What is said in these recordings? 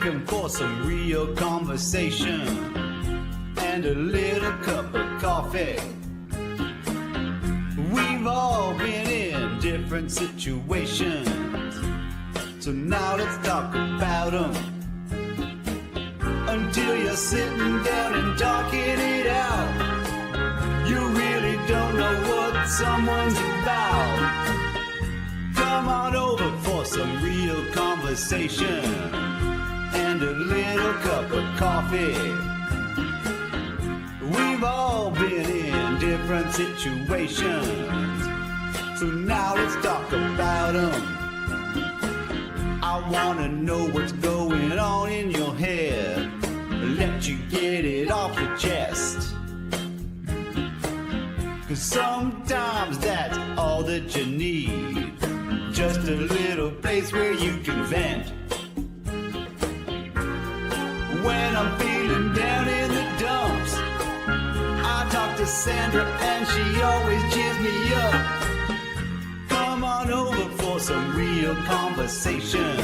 looking for some real conversation and a little cup of coffee. We've all been in different situations, so now let's talk about them. Until you're sitting down and talking it out, you really don't know what someone's about. Come on over for some real conversation and a little cup of coffee. We've all been in different situations, so now let's talk about them. I wanna know what's going on in your head. Let you get it off your chest. 'Cause sometimes that's all that you need. Just a little place where you can vent. When I'm feeling down in the dumps, I talk to Sandra and she always cheers me up. Come on over for some real conversation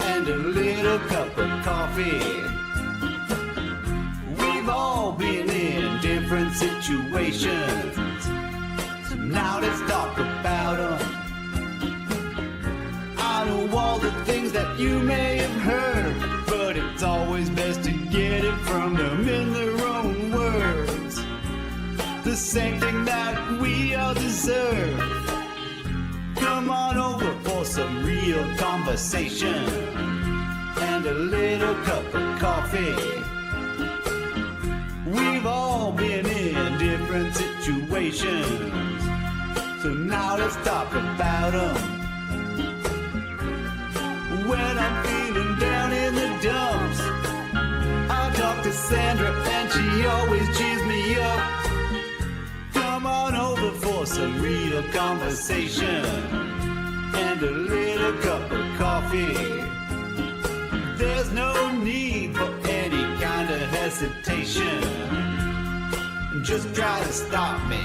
and a little cup of coffee. We've all been in different situations, so now let's talk about them. I know all the things that you may have heard, but it's always best to get it from them in their own words. The same thing that we all deserve. Come on over for some real conversation and a little cup of coffee. We've all been in different situations, so now let's talk about them. When I'm feeling down in the dumps, I talk to Sandra and she always cheers me up. Come on over for some real conversation and a little cup of coffee. There's no need for any kind of hesitation. Just try to stop me.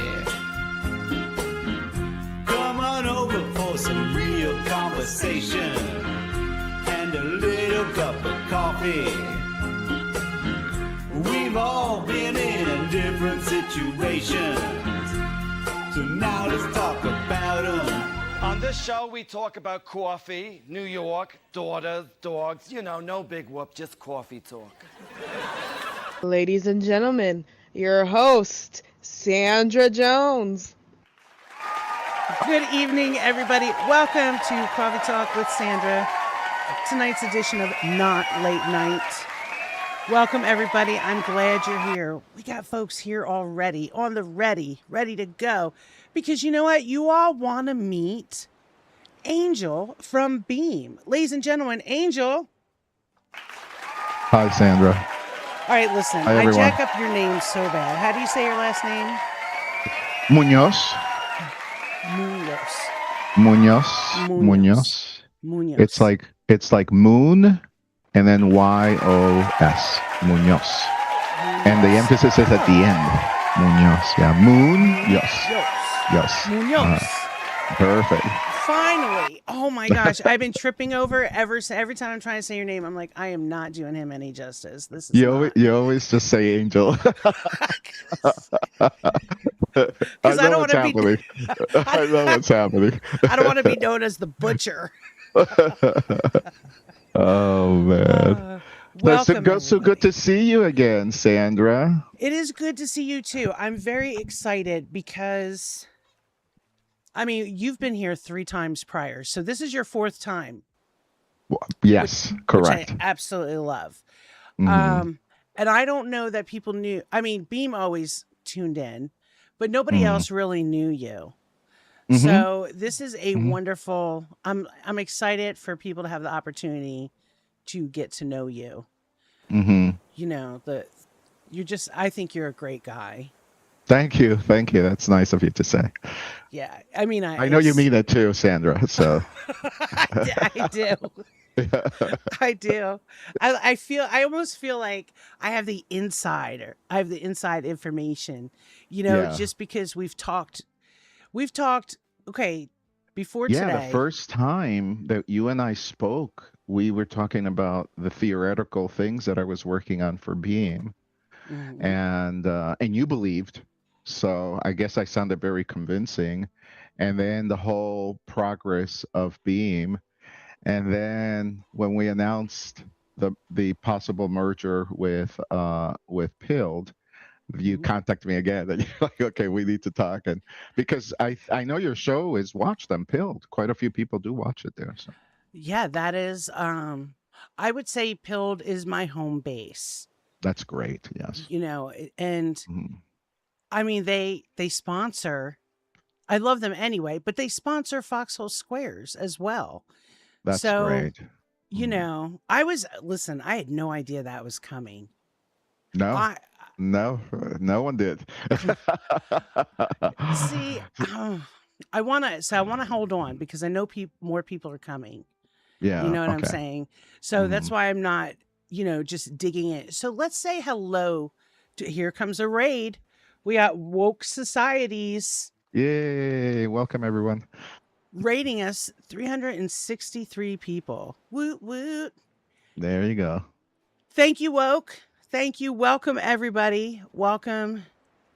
Come on over for some real conversation and a little cup of coffee. We've all been in different situations, so now let's talk about them. On this show, we talk about coffee, New York, daughters, dogs, you know, no big whoop, just coffee talk. Ladies and gentlemen, your host, Sandra Jones. Good evening, everybody. Welcome to Coffee Talk with Sandra. Tonight's edition of Not Late Night. Welcome, everybody. I'm glad you're here. We got folks here already, on the ready to go. Because you know what? You all want to meet Angel from Beam. Ladies and gentlemen, Angel. Hi, Sandra. All right, listen. Hi, I everyone. jack up your name so bad. How do you say your last name? Munoz. Munoz. It's like moon and then Y-O-S. Munoz. And the emphasis is at the end. Munoz. Yeah. Moon. Yes. Munoz. Perfect. Finally. Oh my gosh. I've been tripping over every time I'm trying to say your name. I'm like, I am not doing him any justice. This is You always just say Angel. I know what's happening. I know what's happening. I don't want to be known as the butcher. Oh man. Welcome, So good to see you again, Sandra. It is good to see you too. I'm very excited because, I mean, you've been here 3 times prior, so this is your 4th time. Yes, correct. Which I absolutely love. Mm-hmm. And I don't know that people knew. I mean, Beam always tuned in, but nobody else really knew you. Mm-hmm. So this is a wonderful. I'm excited for people to have the opportunity to get to know you. Mm-hmm. You know, I think you're a great guy. Thank you. That's nice of you to say. Yeah, I mean, I know you mean it too, Sandra. So I do. I do. I almost feel like I have the inside information, you know, just because we've talked, okay, before today. Yeah, the first time that you and I spoke, we were talking about the theoretical things that I was working on for Beam, and you believed. So I guess I sounded very convincing. And then the whole progress of Beam, and then when we announced the possible merger with Pilled, you contact me again and you're like, okay, we need to talk. And because I know your show is watched on Pilled. Quite a few people do watch it there. So Yeah, that is I would say Pilled is my home base. that's great. Yes. And Mhm. I mean they sponsor, I love them anyway, but they sponsor Foxhole Squares as well. That's So, great. Mhm. listen, I had no idea that was coming. No, I no one did. see I want to hold on because I know more people are coming. You Yeah. know what I'm Okay. saying? So that's Mhm. why I'm not, just digging it. So let's say hello to, here comes a raid. We got woke societies Yay! Welcome everyone. rating us, 363 people. Woot woot. There you go. Thank you, woke. Thank you. Welcome everybody. Welcome.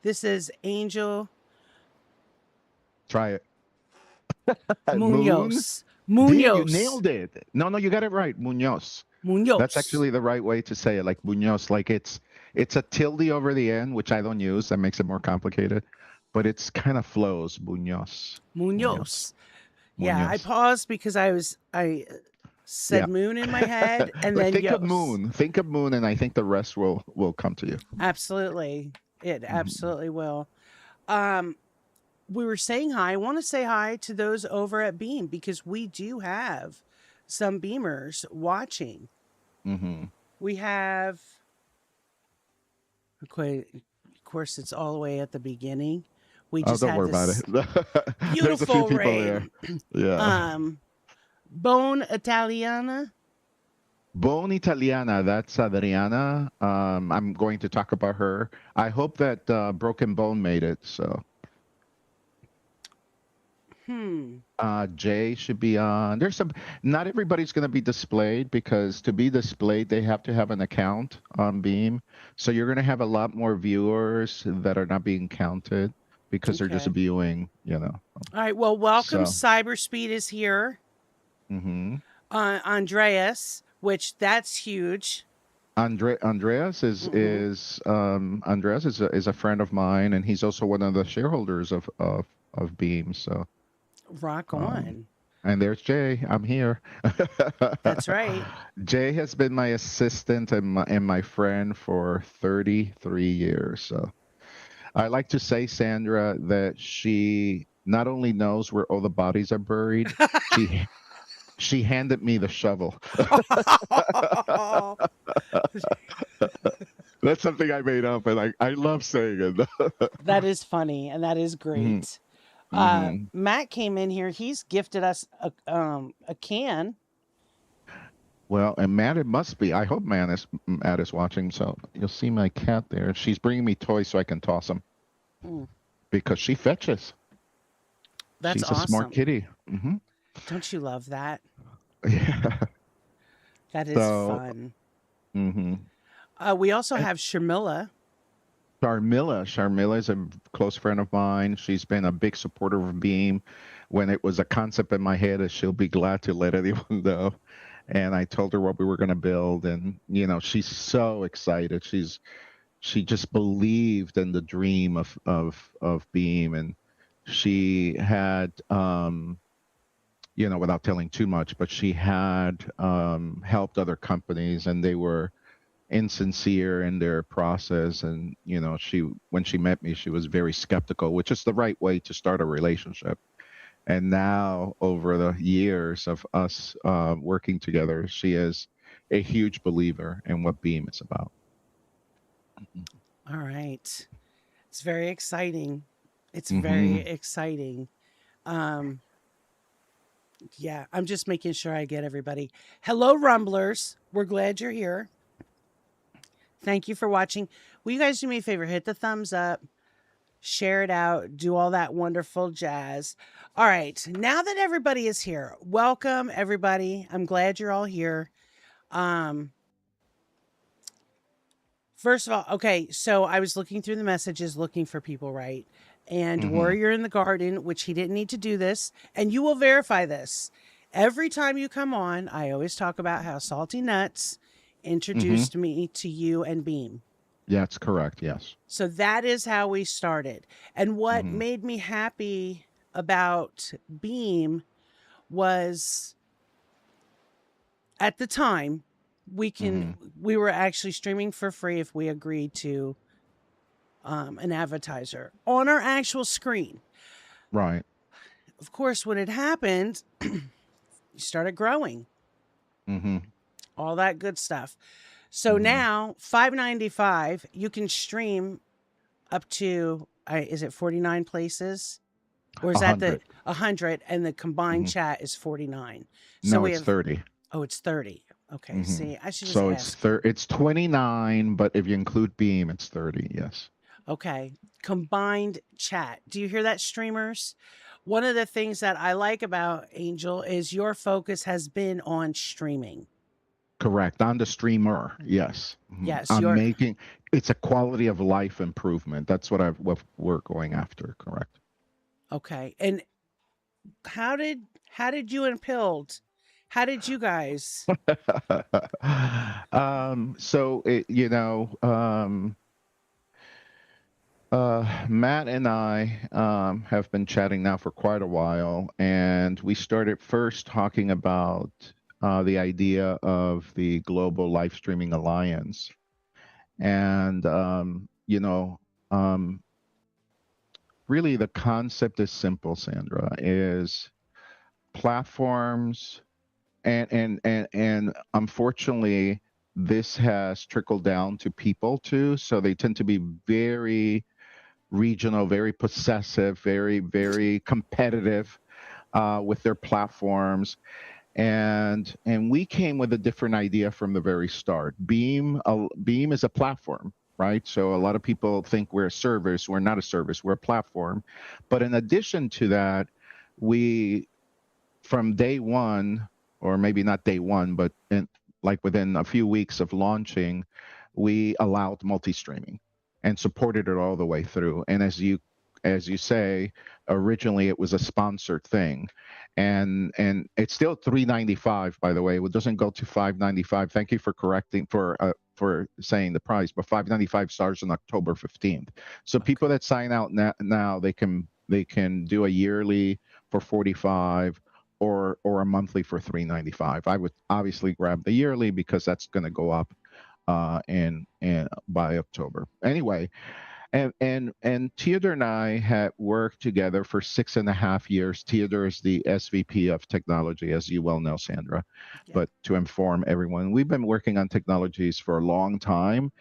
This is Angel Try it. Moon. Munoz. Did you Munoz. nailed it? No, you got it right. Munoz. That's Munoz. actually the right way to say it, like Munoz. Like it's a tilde over the end, which I don't use. That makes it more complicated, but it's kind of flows. Munoz. Munoz. Yeah, I Munoz. paused because I said Yeah. moon in my head and But then think of Yos. moon. Think of moon, and I think the rest will come to you. Absolutely. It Mm-hmm. absolutely will. We were saying hi. I want to say hi to those over at Beam because we do have some Beamers watching. Mm-hmm. We have, of course, it's all the way at the beginning. We Oh, just don't had worry about this it. There's a few beautiful people raid. there. Yeah. Bone Italiana. Bone Italiana, that's Adriana. I'm going to talk about her. I hope that Broken Bone made it. So Jay should be on. Not everybody's going to be displayed because to be displayed, they have to have an account on Beam. So you're going to have a lot more viewers that are not being counted because they're just Okay. viewing, All right. Well, welcome. So, Cyberspeed is here. Andreas, which that's huge. Andreas is a friend of mine, and he's also one of the shareholders of Beam. So Rock on. and there's Jay. I'm here. That's right. Jay has been my assistant and my friend for 33 years. So I like to say, Sandra, that she not only knows where all the bodies are buried, she handed me the shovel. That's something I made up, and I love saying it. That is funny and that is great. Matt came in here. He's gifted us a can. Well, and Matt, it must be. I hope Matt is watching. So you'll see my cat there. She's bringing me toys so I can toss them because she fetches. That's She's awesome. a smart kitty. Don't you love that? Yeah. That is fun. We also have Sharmila. Sharmila is a close friend of mine. She's been a big supporter of Beam. When it was a concept in my head, that she'll be glad to let anyone know. And I told her what we were going to build, and she's so excited. She just believed in the dream of Beam, and she had without telling too much, but she had helped other companies, and they were insincere in their process. And when she met me, she was very skeptical, which is the right way to start a relationship. And now, over the years of us working together, she is a huge believer in what Beam is about. All right. It's very exciting. It's very exciting. Yeah, I'm just making sure I get everybody. Hello, Rumblers. We're glad you're here. Thank you for watching. Will you guys do me a favor? Hit the thumbs up. share it out, do all that wonderful jazz. All right, now that everybody is here, welcome everybody. I'm glad you're all here. First of all, okay, so I was looking through the messages looking for people, right? And Warrior in the Garden, which he didn't need to do this, and you will verify this. Every time you come on, I always talk about how Salty Nuts introduced me to you and Beam. Yeah, that's correct. Yes. So that is how we started. And what made me happy about Beam was at the time we were actually streaming for free if we agreed to an advertiser on our actual screen. Right. Of course, when it happened, you started growing. All that good stuff. So now $5.95, you can stream up to is it 49 places? Or is 100. that the 100 and the combined chat is 49? So No, we it's have 30. Oh, it's 30. Okay, see, I should just So ask. it's 29, but if you include Beam, it's 30. Yes. Okay, combined chat. Do you hear that, streamers? One of the things that I like about Angel is your focus has been on streaming. Correct. On the streamer. Yes. Yes, It's a quality of life improvement. That's what we're going after. Correct. Okay. And how did you and Pilled, how did you guys? So Matt and I have been chatting now for quite a while, and we started first talking about the idea of the Global Live Streaming Alliance. And, really the concept is simple, Sandra, is platforms and unfortunately this has trickled down to people too. So they tend to be very regional, very possessive, very, very competitive with their platforms. And we came with a different idea from the very start. Beam is a platform, right? So a lot of people think we're a service. We're not a service. We're a platform. But in addition to that, we, from day one, or maybe not day one, but within a few weeks of launching, we allowed multi-streaming and supported it all the way through. And as you say, originally it was a sponsored thing, and it's still $3.95, by the way. It doesn't go to $5.95. Thank you for correcting for saying the price, but $5.95 starts on October 15th. So people that sign out now they can do a yearly for $45 or a monthly for $3.95. I would obviously grab the yearly because that's going to go up in by October. Anyway, and Theodore and I had worked together for 6.5 years. Theodore is the SVP of technology, as you well know, Sandra. Yeah. But to inform everyone, we've been working on technologies for a long time,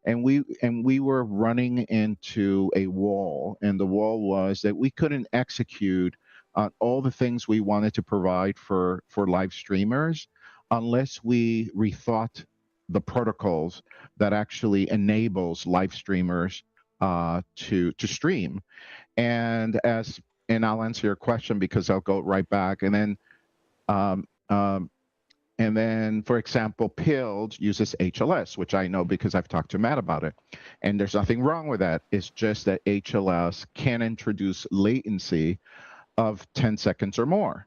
and we were running into a wall, and the wall was that we couldn't execute on all the things we wanted to provide for live streamers unless we rethought the protocols that actually enables live streamers to stream. And I'll answer your question because I'll go right back. And then, for example, Pilled uses HLS, which I know because I've talked to Matt about it. And there's nothing wrong with that. It's just that HLS can introduce latency of 10 seconds or more.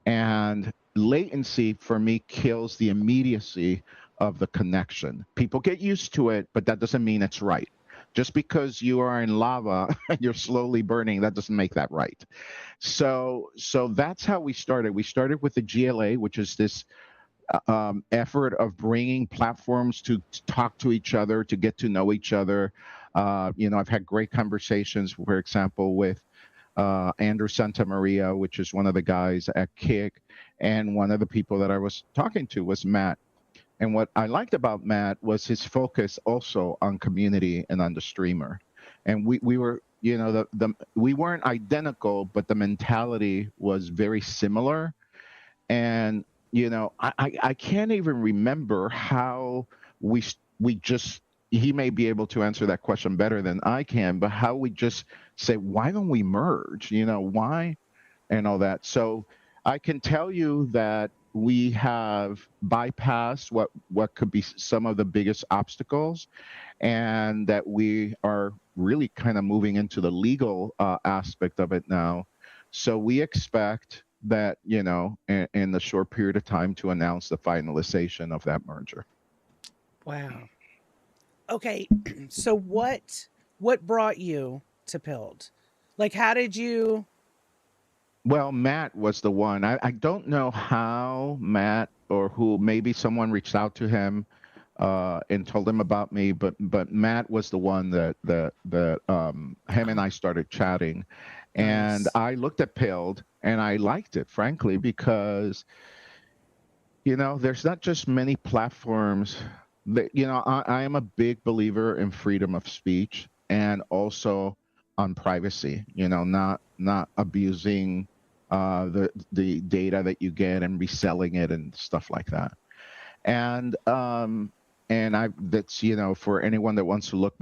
And latency for me kills the immediacy of the connection. People get used to it, but that doesn't mean it's right. Just because you are in lava and you're slowly burning, that doesn't make that right. So that's how we started. We started with the GLA, which is this effort of bringing platforms to talk to each other, to get to know each other. I've had great conversations, for example, with Andrew Santamaria, which is one of the guys at Kick, and one of the people that I was talking to was Matt. And what I liked about Matt was his focus also on community and on the streamer. And we were, we weren't identical, but the mentality was very similar. And I can't even remember how we just he may be able to answer that question better than I can, but how we just say, why don't we merge? Why? And all that. So I can tell you that we have bypassed what could be some of the biggest obstacles, and that we are really kind of moving into the legal aspect of it now. So we expect that, in the short period of time, to announce the finalization of that merger. Wow. Okay. So what brought you to Pilled? Like, how did you? Well, Matt was the one. I don't know how Matt or who, maybe someone reached out to him and told him about me, but Matt was the one that him and I started chatting, and Nice. I looked at Pilled and I liked it, frankly, because there's not just many platforms that, I am a big believer in freedom of speech and also on privacy, not abusing the data that you get and reselling it and stuff like that. And that's, for anyone that wants to look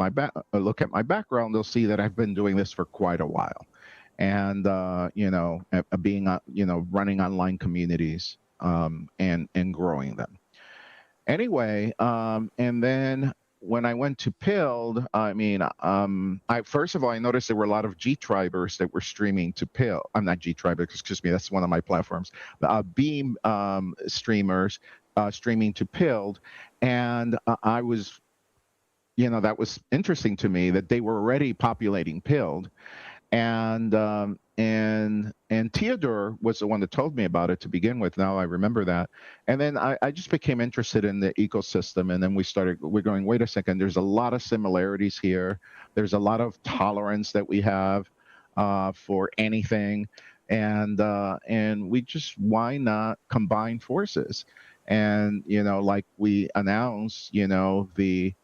at my background, they'll see that I've been doing this for quite a while, and being running online communities and growing them. Anyway, and then when I went to Pilled, I first of all, I noticed there were a lot of G-Tribers that were streaming to Pilled. I'm not G-Triber, excuse me, that's one of my platforms. Beam streamers streaming to Pilled, and I was, that was interesting to me that they were already populating Pilled, and Theodore was the one that told me about it to begin with. Now I remember that. And then I just became interested in the ecosystem. And then we're going, wait a second, there's a lot of similarities here. There's a lot of tolerance that we have for anything. And we just, why not combine forces? And, like we announced, the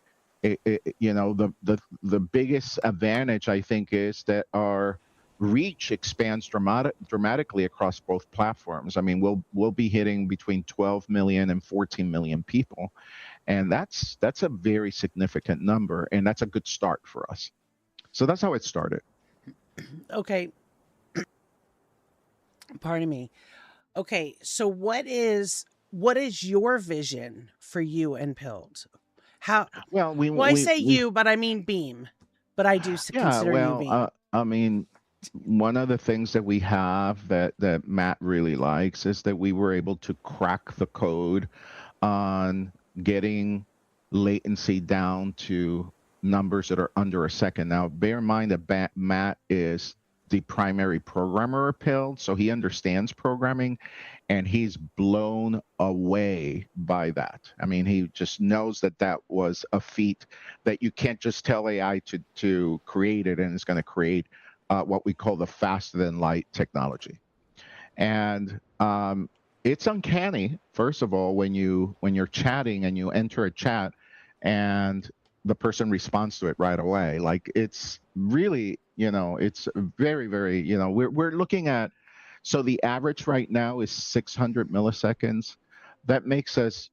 biggest advantage, I think, is that our reach expands dramatically across both platforms. I mean, we'll be hitting between 12 million and 14 million people, and that's a very significant number, and that's a good start for us. So that's how it started. Okay. Pardon me. Okay, so what is your vision for you and Pilled? How? Well, I say you, but I mean Beam. But I do consider you Beam. I mean, one of the things that we have that Matt really likes is that we were able to crack the code on getting latency down to numbers that are under a second. Now, bear in mind that Matt is the primary programmer of Pilled, so he understands programming, and he's blown away by that. I mean, he just knows that was a feat that you can't just tell AI to create it, and it's going to create what we call the faster than light technology. And it's uncanny, first of all, when you're chatting and you enter a chat and the person responds to it right away. Like, it's really, it's very, very, we're looking at, so the average right now is 600 milliseconds. That makes us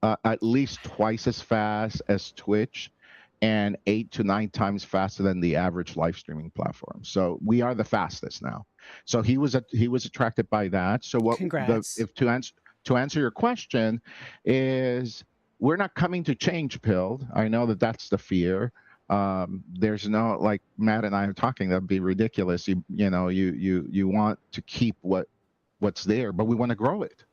at least twice as fast as Twitch and 8 to 9 times faster than the average live streaming platform. So we are the fastest now. So he was attracted by that. So Congrats. To answer your question is, we're not coming to change Pilled. I know that's the fear. There's no, like Matt and I are talking, that'd be ridiculous. You want to keep what's there, but we want to grow it.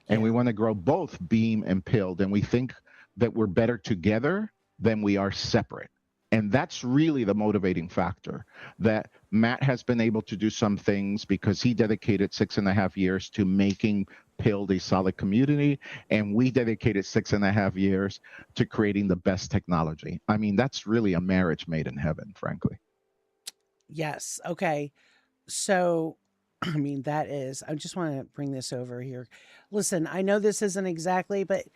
And we want to grow both Beam and Pilled. And we think that we're better together than we are separate. And that's really the motivating factor, that Matt has been able to do some things because he dedicated 6.5 years to making Pilled a solid community, and we dedicated 6.5 years to creating the best technology. I mean, that's really a marriage made in heaven, frankly. Yes. Okay. So, I mean, I just want to bring this over here. Listen, I know this isn't exactly, but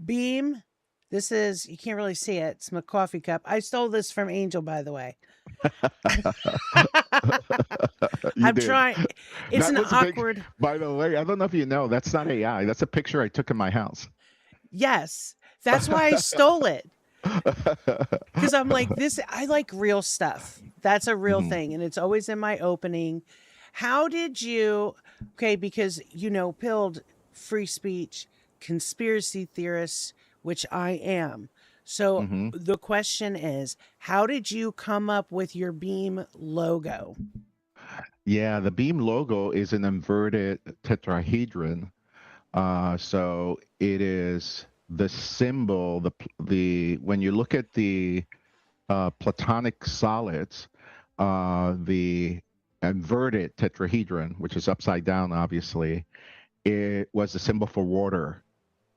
Beam, this is, you can't really see it. It's my coffee cup. I stole this from Angel, by the way. I'm trying. It's an awkward. By the way, I don't know if you know, that's not AI. That's a picture I took in my house. Yes. That's why I stole it. Because I'm like, this, I like real stuff. That's a real Mhm. thing. And it's always in my opening. How did you, okay, because, pilled free speech, conspiracy theorists, which I am. So Mhm. the question is, how did you come up with your Beam logo? Yeah, the beam logo is an inverted tetrahedron. So it is the symbol, the when you look at the platonic solids, the inverted tetrahedron, which is upside down, obviously, it was a symbol for water.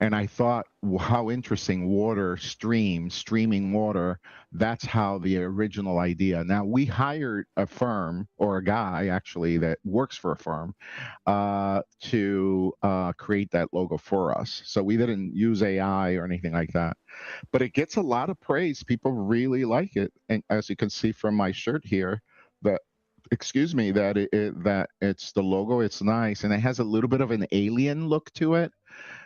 And I thought, how interesting, water streaming water. That's how the original idea. Now, we hired a firm, or a guy actually that works for a firm, to create that logo for us. So we didn't use AI or anything like that. But it gets a lot of praise. People really like it. And as you can see from my shirt here, that excuse me, that that it's the logo, it's nice, and it has a little bit of an alien look to it.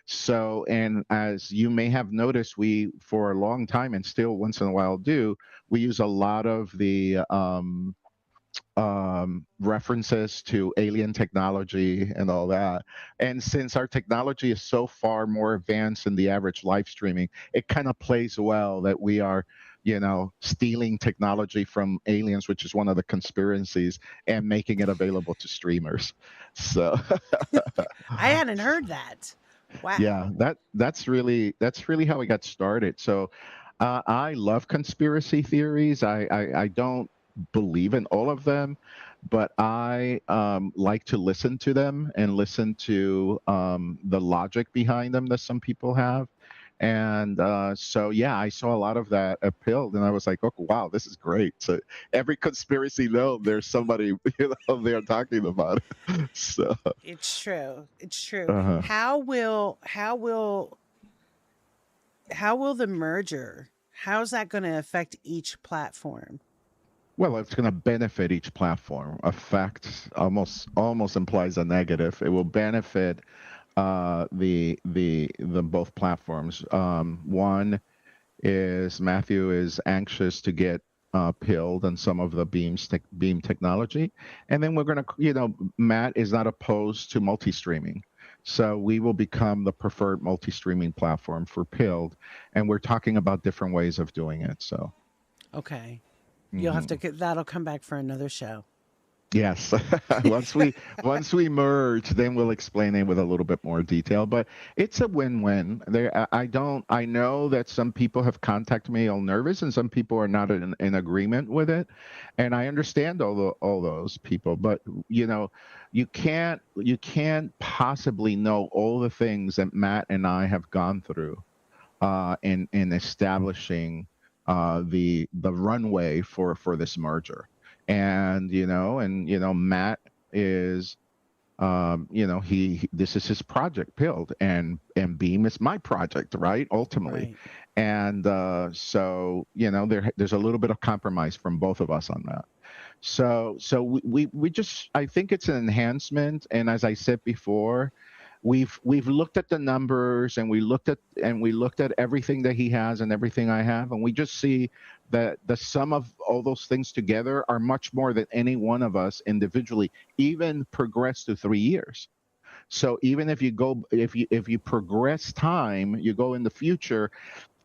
So, and as you may have noticed, we, for a long time and still once in a while do, we use a lot of the references to alien technology and all that. And since our technology is so far more advanced than the average live streaming, it kind of plays well that we are, stealing technology from aliens, which is one of the conspiracies, and making it available to streamers. So I hadn't heard that. yeah, Wow. that's really how it got started. So I love conspiracy theories. I don't believe in all of them, but I like to listen to them and listen to the logic behind them that some people have. And so, yeah, I saw a lot of that appealed, and I was like, "Oh, wow, this is great!" So every conspiracy, though, there's somebody they're talking about it. So, It's true. It's true. uh How will the merger? How's that going to affect each platform? well, it's going to benefit each platform. Affect almost implies a negative. It will benefit the both platforms. One is Matthew is anxious to get pilled on some of the beam technology, and then we're going to, Matt is not opposed to multi-streaming. So we will become the preferred multi-streaming platform for pilled, and we're talking about different ways of doing it. So. Okay. You'll have to Mhm. get that'll come back for another show. Yes. Once we merge, then we'll explain it with a little bit more detail. But it's a win-win. There, I know that some people have contacted me all nervous, and some people are not in agreement with it, and I understand all those people. But you can't possibly know all the things that Matt and I have gone through in establishing the runway for this merger. And Matt is this is his project Pilled, and Beam is my project, right, ultimately. Right. And so there's a little bit of compromise from both of us on that. So we just, I think it's an enhancement. And as I said before, we've looked at the numbers, and we looked at everything that he has and everything I have, and we just see that the sum of all those things together are much more than any one of us individually even progress to 3 years. So even if you progress time, you go in the future,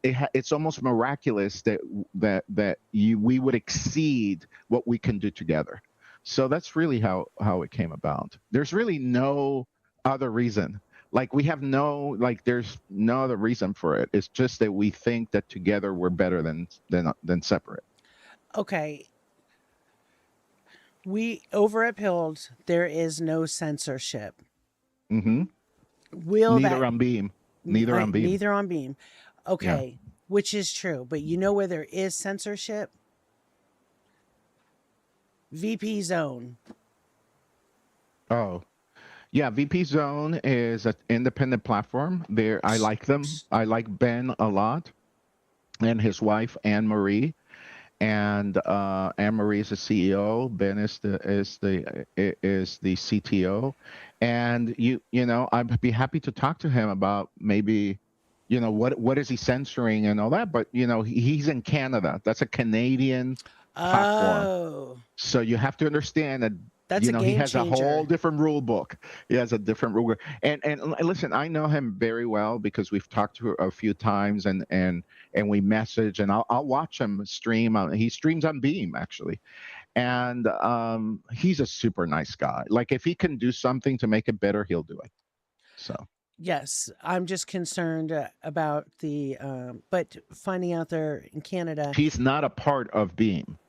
it's almost miraculous that we would exceed what we can do together. So that's really how it came about. There's really no other reason. Like, there's no other reason for it. It's just that we think that together we're better than separate. Okay. We over at Pilled, there is no censorship. Hmm. Will Neither that on Beam. Neither on Beam. neither on Beam? Yeah. Okay, which is true. But you know where there is censorship? VP Zone. Oh, yeah. VP Zone is an independent platform. There, I like them. I like Ben a lot, and his wife Anne Marie. And Anne Marie is the CEO. Ben is the CTO. And I'd be happy to talk to him about maybe what is he censoring and all that, but he's in Canada. That's a Canadian platform. Oh, So you have to understand that that's a he game has a whole changer. different rule book. He has a different rule book. And listen, I know him very well because we've talked to a few times, and we message, and I'll watch him stream. He streams on Beam actually, and he's a super nice guy. Like if he can do something to make it better, he'll do it. So Yes, I'm just concerned about the, but finding out there in Canada. he's not a part of Beam.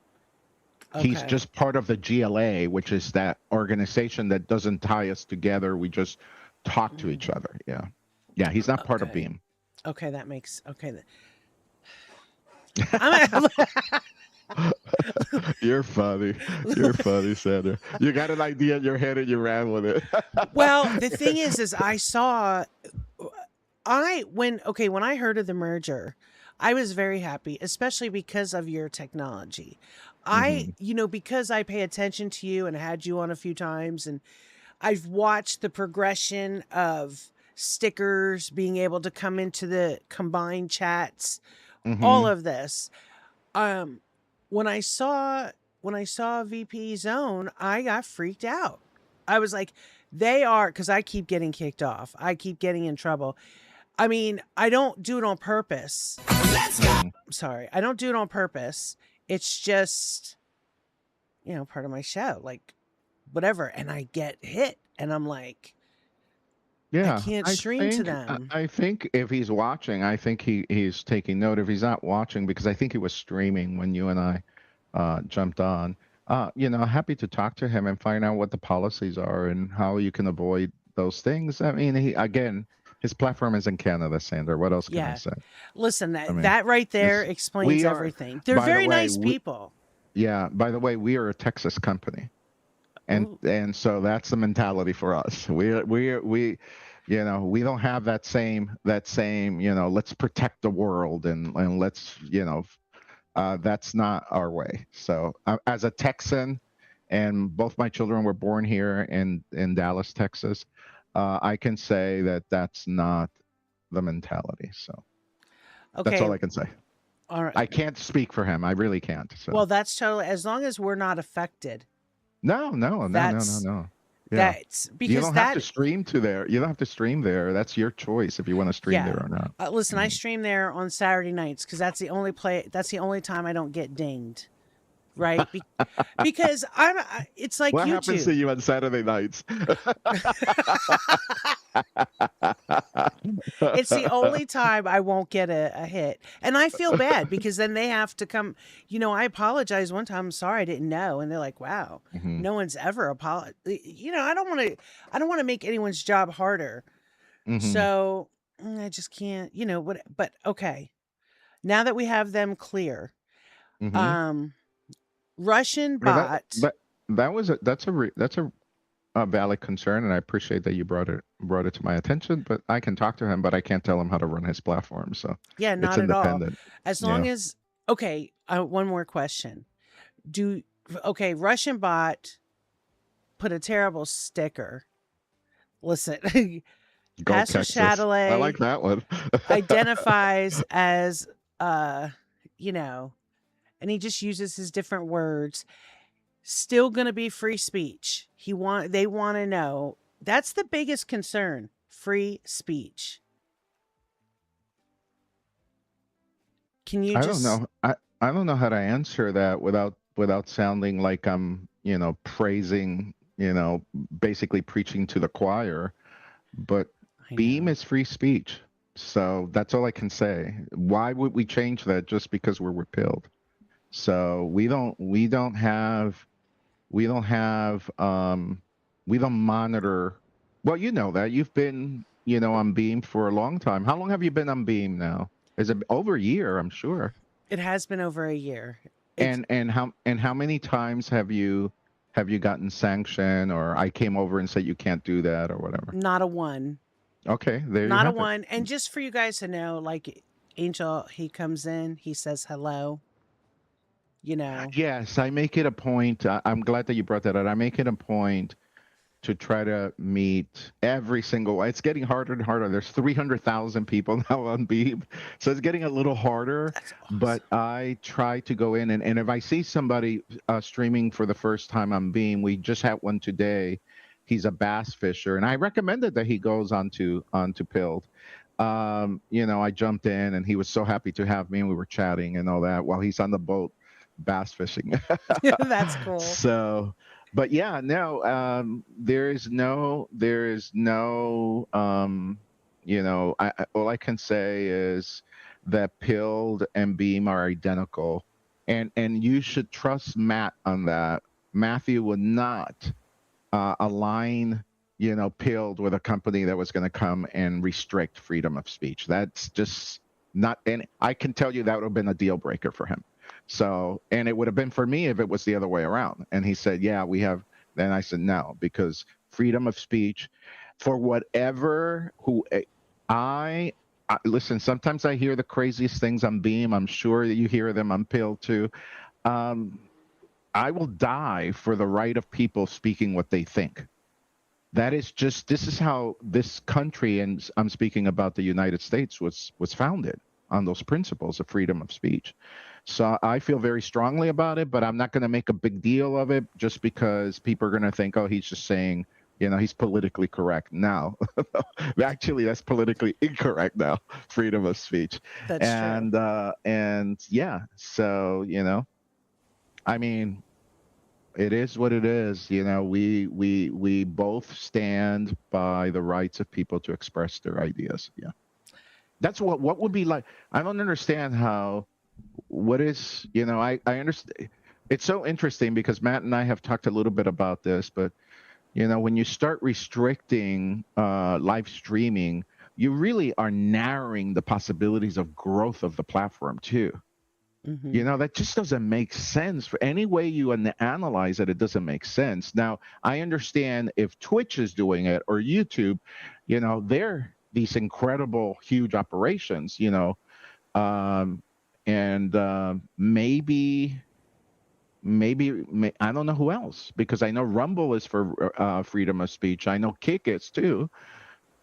He's Okay. just part of the GLA, which is that organization that doesn't tie us together. We just talk to each other. Yeah. Yeah. He's not part of Okay. Beam. Okay, that makes okay. I'm, You're funny. You're funny, Sandra. You got an idea in your head and you ran with it. well, the thing is I saw, when I heard of the merger, I was very happy, especially because of your technology. Because I pay attention to you and had you on a few times, and I've watched the progression of stickers being able to come into the combined chats, all of this. When I saw VP Zone, I got freaked out. I was like, they are, because I keep getting kicked off. I keep getting in trouble. I mean, I don't do it on purpose. I'm sorry. I don't do it on purpose. It's just, part of my show, like whatever. And I get hit and I'm like, Yeah. I can't stream to them. I think if he's watching, I think he's taking note. If he's not watching, because I think he was streaming when you and I jumped on, happy to talk to him and find out what the policies are and how you can avoid those things. I mean, his platform is in Canada, Sandra. What else can I say? Listen, that right there explains everything. They're very nice people. Yeah. By the way, we are a Texas company, and so that's the mentality for us. We don't have that same let's protect the world and let's that's not our way. So as a Texan, and both my children were born here in Dallas, Texas, I can say that that's not the mentality. So that's all I can say. All right. I can't speak for him. I really can't. So. Well, that's totally, as long as we're not affected. No. Yeah. That's because you don't have to stream to there. You don't have to stream there. That's your choice if you want to stream there or not. Listen, I stream there on Saturday nights because that's the only time I don't get dinged. Right? Because it's like what YouTube. happens to you on Saturday nights? It's the only time I won't get a hit. And I feel bad because then they have to come. I apologize one time. I'm sorry, I didn't know. And they're like, wow, no one's ever apologized. I don't want to make anyone's job harder. So I just can't, but okay. Now that we have them clear, Russian bot. That's a valid concern, and I appreciate that you brought it to my attention. But I can talk to him, but I can't tell him how to run his platform. So yeah, not it's at all. independent. As long as one more question. Russian bot put a terrible sticker. Listen, Go Pastor Texas. Chatelet I like that one. identifies as and he just uses his different words. Still going to be free speech. They want to know. That's the biggest concern. Free speech. Can you I don't know. I don't know how to answer that without sounding like I'm, praising, basically preaching to the choir. But Beam is free speech. So that's all I can say. Why would we change that just because we're repealed? So we don't monitor. Well, you know that you've been, on Beam for a long time. How long have you been on Beam now? Is it over a year? I'm sure. It has been over a year. And how many times have you gotten sanction, or I came over and said you can't do that or whatever? Not a one. Okay, there you Not a have one. And just for you guys to know, like Angel, he comes in, he says hello. Yes, I make it a point. I'm glad that you brought that up. I make it a point to try to meet every single one. It's getting harder and harder. There's 300,000 people now on Beam, so it's getting a little harder. That's awesome. But I try to go in, and if I see somebody streaming for the first time on Beam, we just had one today. He's a bass fisher, and I recommended that he goes onto Pilled. I jumped in, and he was so happy to have me, and we were chatting and all that while he's on the boat bass fishing. That's cool. So, but yeah, no, there is no, all I can say is that Pilled and Beam are identical, and you should trust Matt on that. Matthew would not align, Pilled with a company that was going to come and restrict freedom of speech. That's just not, and I can tell you that would have been a deal breaker for him. So, and it would have been for me if it was the other way around. And he said, yeah, we have. Then I said, no, because freedom of speech for whatever I listen, sometimes I hear the craziest things on Beam. I'm sure that you hear them on Pill too. I will die for the right of people speaking what they think. This is how this country, and I'm speaking about the United States, was founded on those principles of freedom of speech. So I feel very strongly about it, but I'm not going to make a big deal of it just because people are going to think, oh, he's just saying, he's politically correct now. Actually, that's politically incorrect now, freedom of speech. That's true. And yeah, so, I mean, it is what it is. We both stand by the rights of people to express their ideas. Yeah. That's what would be like. I don't understand I understand. It's so interesting because Matt and I have talked a little bit about this, but when you start restricting live streaming, you really are narrowing the possibilities of growth of the platform too. Mm-hmm. That just doesn't make sense. For any way you analyze it, it doesn't make sense. Now, I understand if Twitch is doing it or YouTube, they're these incredible, huge operations, and maybe I don't know who else, because I know Rumble is for freedom of speech. I know Kick is too.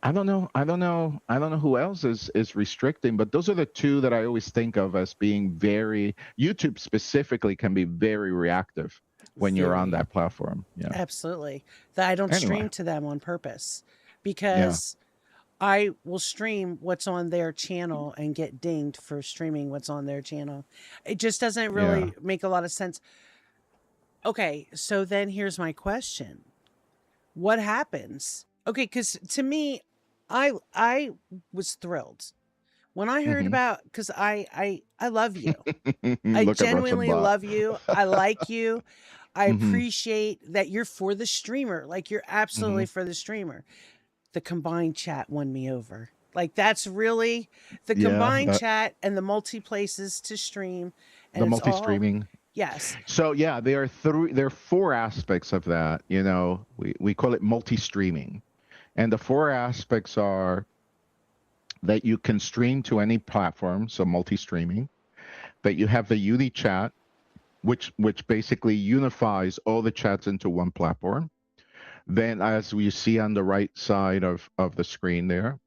I don't know who else is restricting, but those are the two that I always think of as being very, YouTube specifically can be very reactive when you're on that platform. Yeah. Absolutely. That I don't stream to them on purpose because I will stream what's on their channel and get dinged for streaming what's on their channel. It just doesn't really make a lot of sense. Okay, so then here's my question. What happens? Okay, because to me, I was thrilled when I heard about, because I love you. I genuinely love you. I like you. I appreciate that you're for the streamer. Like, you're absolutely for the streamer. The combined chat won me over. Like, that's really the combined chat and the multi places to stream. And the multi-streaming. Yes. So yeah, there are 4 aspects of that. We call it multi-streaming. And the 4 aspects are that you can stream to any platform, so multi-streaming, that you have the uni chat, which basically unifies all the chats into one platform. Then, as we see on the right side of the screen there,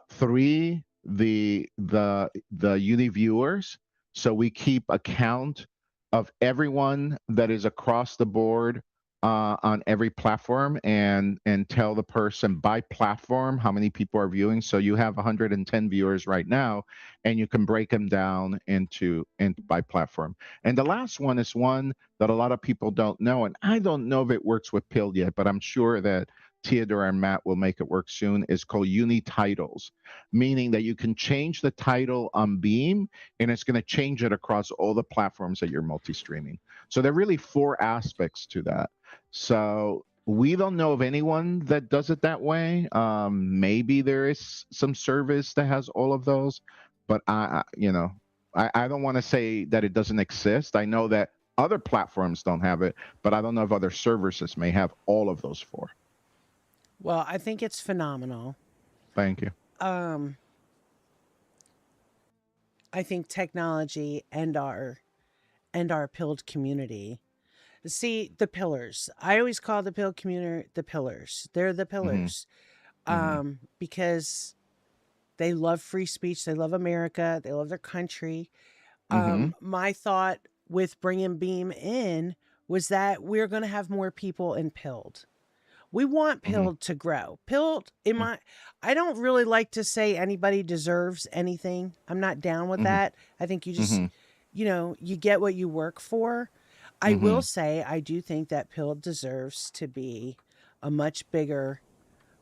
3, the uni viewers. So we keep account of everyone that is across the board on every platform, and tell the person by platform how many people are viewing. So you have 110 viewers right now, and you can break them down into by platform. And the last one is one that a lot of people don't know, and I don't know if it works with Pill yet, but I'm sure that Theodore and Matt will make it work soon, is called uni titles, meaning that you can change the title on Beam, and it's going to change it across all the platforms that you're multi-streaming. So there are really 4 aspects to that. So we don't know of anyone that does it that way. Maybe there is some service that has all of those, but I don't want to say that it doesn't exist. I know that other platforms don't have it, but I don't know if other services may have all of those 4. Well, I think it's phenomenal. Thank you. I think technology and our pilled community See, the pillars. I always call the pill community the pillars. They're the Mm-hmm. pillars. Mm-hmm. Because they love free speech, they love America, they love their country. Mm-hmm. My thought with bringing Beam in was that we're going to have more people in Pilled. We want Mm-hmm. Pilled to grow. Pilled, I don't really like to say anybody deserves anything. I'm not down with Mm-hmm. that. I think you just, Mm-hmm. you get what you work for. I Mm-hmm. will say, I do think that Pilled deserves to be a much bigger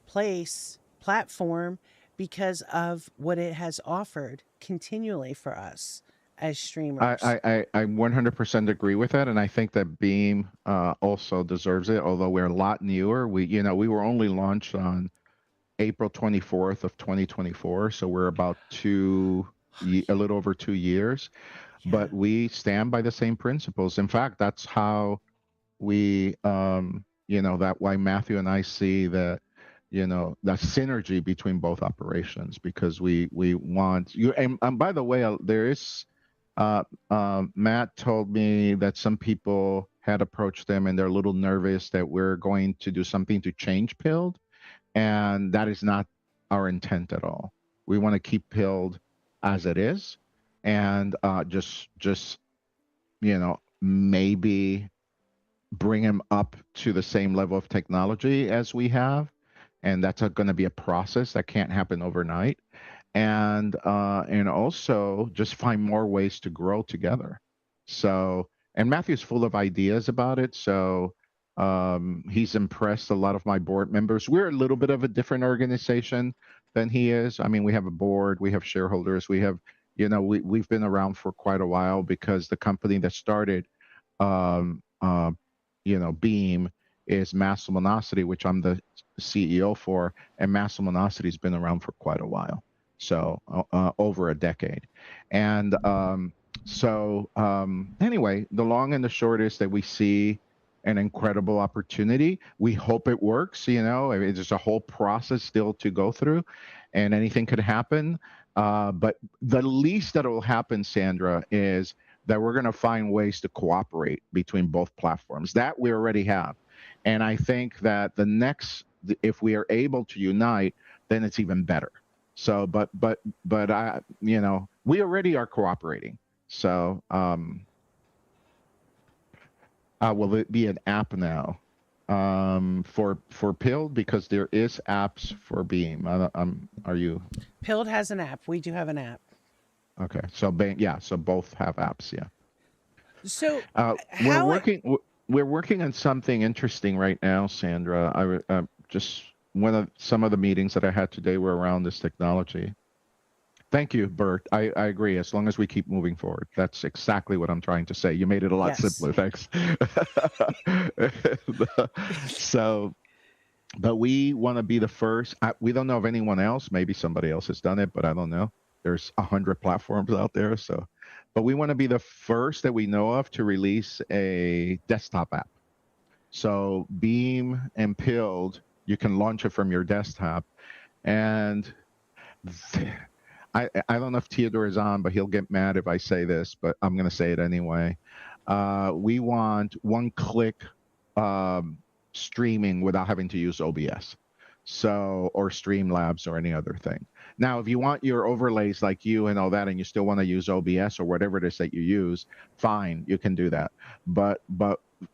platform, because of what it has offered continually for us as streamers. I 100% agree with that, and I think that Beam also deserves it. Although we're a lot newer, we were only launched on April 24th of 2024, so we're about a little over 2 years. Yeah. But we stand by the same principles. In fact, that's how we that why Matthew and I see that that synergy between both operations, because we want you. And by the way, there is Matt told me that some people had approached them and they're a little nervous that we're going to do something to change Pilled, and that is not our intent at all. We want to keep Pilled as it is, and just maybe bring him up to the same level of technology as we have, and that's going to be a process that can't happen overnight. And also just find more ways to grow together. So, and Matthew's full of ideas about it. So he's impressed a lot of my board members. We're a little bit of a different organization than he is. I mean, we have a board, we have shareholders, we have, we've been around for quite a while, because the company that started um, uh, Beam is Mass Luminosity, which I'm the CEO for, and Mass Luminosity's been around for quite a while, so over a decade. And anyway, the long and the short is that we see an incredible opportunity. We hope it works. There's a whole process still to go through, and anything could happen. But the least that will happen, Sandra, is that we're going to find ways to cooperate between both platforms that we already have. And I think that if we are able to unite, then it's even better. So, but I, we already are cooperating. So, will it be an app now for Pill? Because there is apps for Beam. Are you? Pilled has an app. We do have an app. Okay, so so both have apps, yeah. So we're working on something interesting right now, Sandra. Just some of the meetings that I had today were around this technology. Thank you, Bert. I agree. As long as we keep moving forward, that's exactly what I'm trying to say. You made it a lot simpler. Thanks. So, but we want to be the first. We don't know of anyone else. Maybe somebody else has done it, but I don't know. There's 100 platforms out there. So, but we want to be the first that we know of to release a desktop app. So Beam and Pilled, you can launch it from your desktop. And I don't know if Theodore is on, but he'll get mad if I say this, but I'm going to say it anyway. We want one-click streaming without having to use OBS, or Streamlabs or any other thing. Now, if you want your overlays like you and all that, and you still want to use OBS or whatever it is that you use, fine, you can do that. But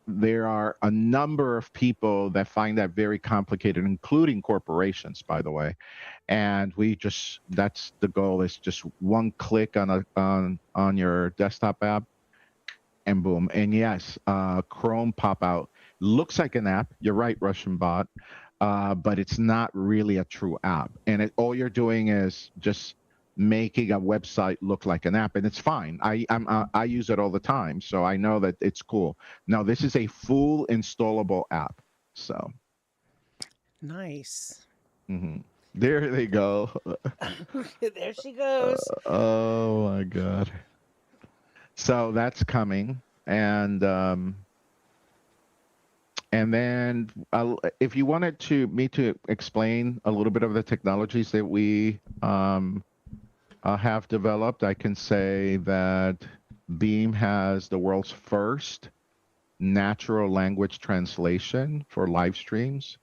there are a number of people that find that very complicated, including corporations, by the way. And that's the goal, is just one click on your desktop app, and boom. And yes, Chrome pop out looks like an app. You're right, Russian bot. But it's not really a true app. And all you're doing is just making a website look like an app, and it's fine. I use it all the time, so I know that it's cool. No, this is a full installable app. So nice. Mm-hmm. There they go. There she goes. Oh my God. So that's coming, and then if you wanted me to explain a little bit of the technologies that we have developed, I can say that Beam has the world's first natural language translation for live streams,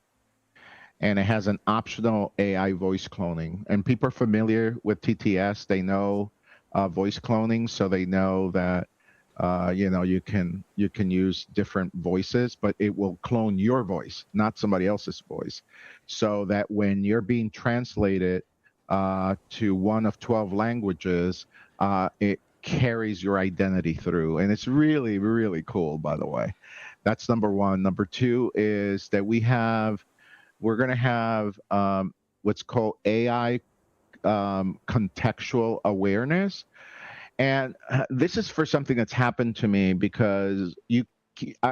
and it has an optional AI voice cloning. And people are familiar with TTS; they know voice cloning, so they know that you can use different voices, but it will clone your voice, not somebody else's voice, so that when you're being translated to one of 12 languages, it carries your identity through, and it's really really cool. By the way, that's number one. Number two is that we're going to have what's called AI contextual awareness. And this is for something that's happened to me because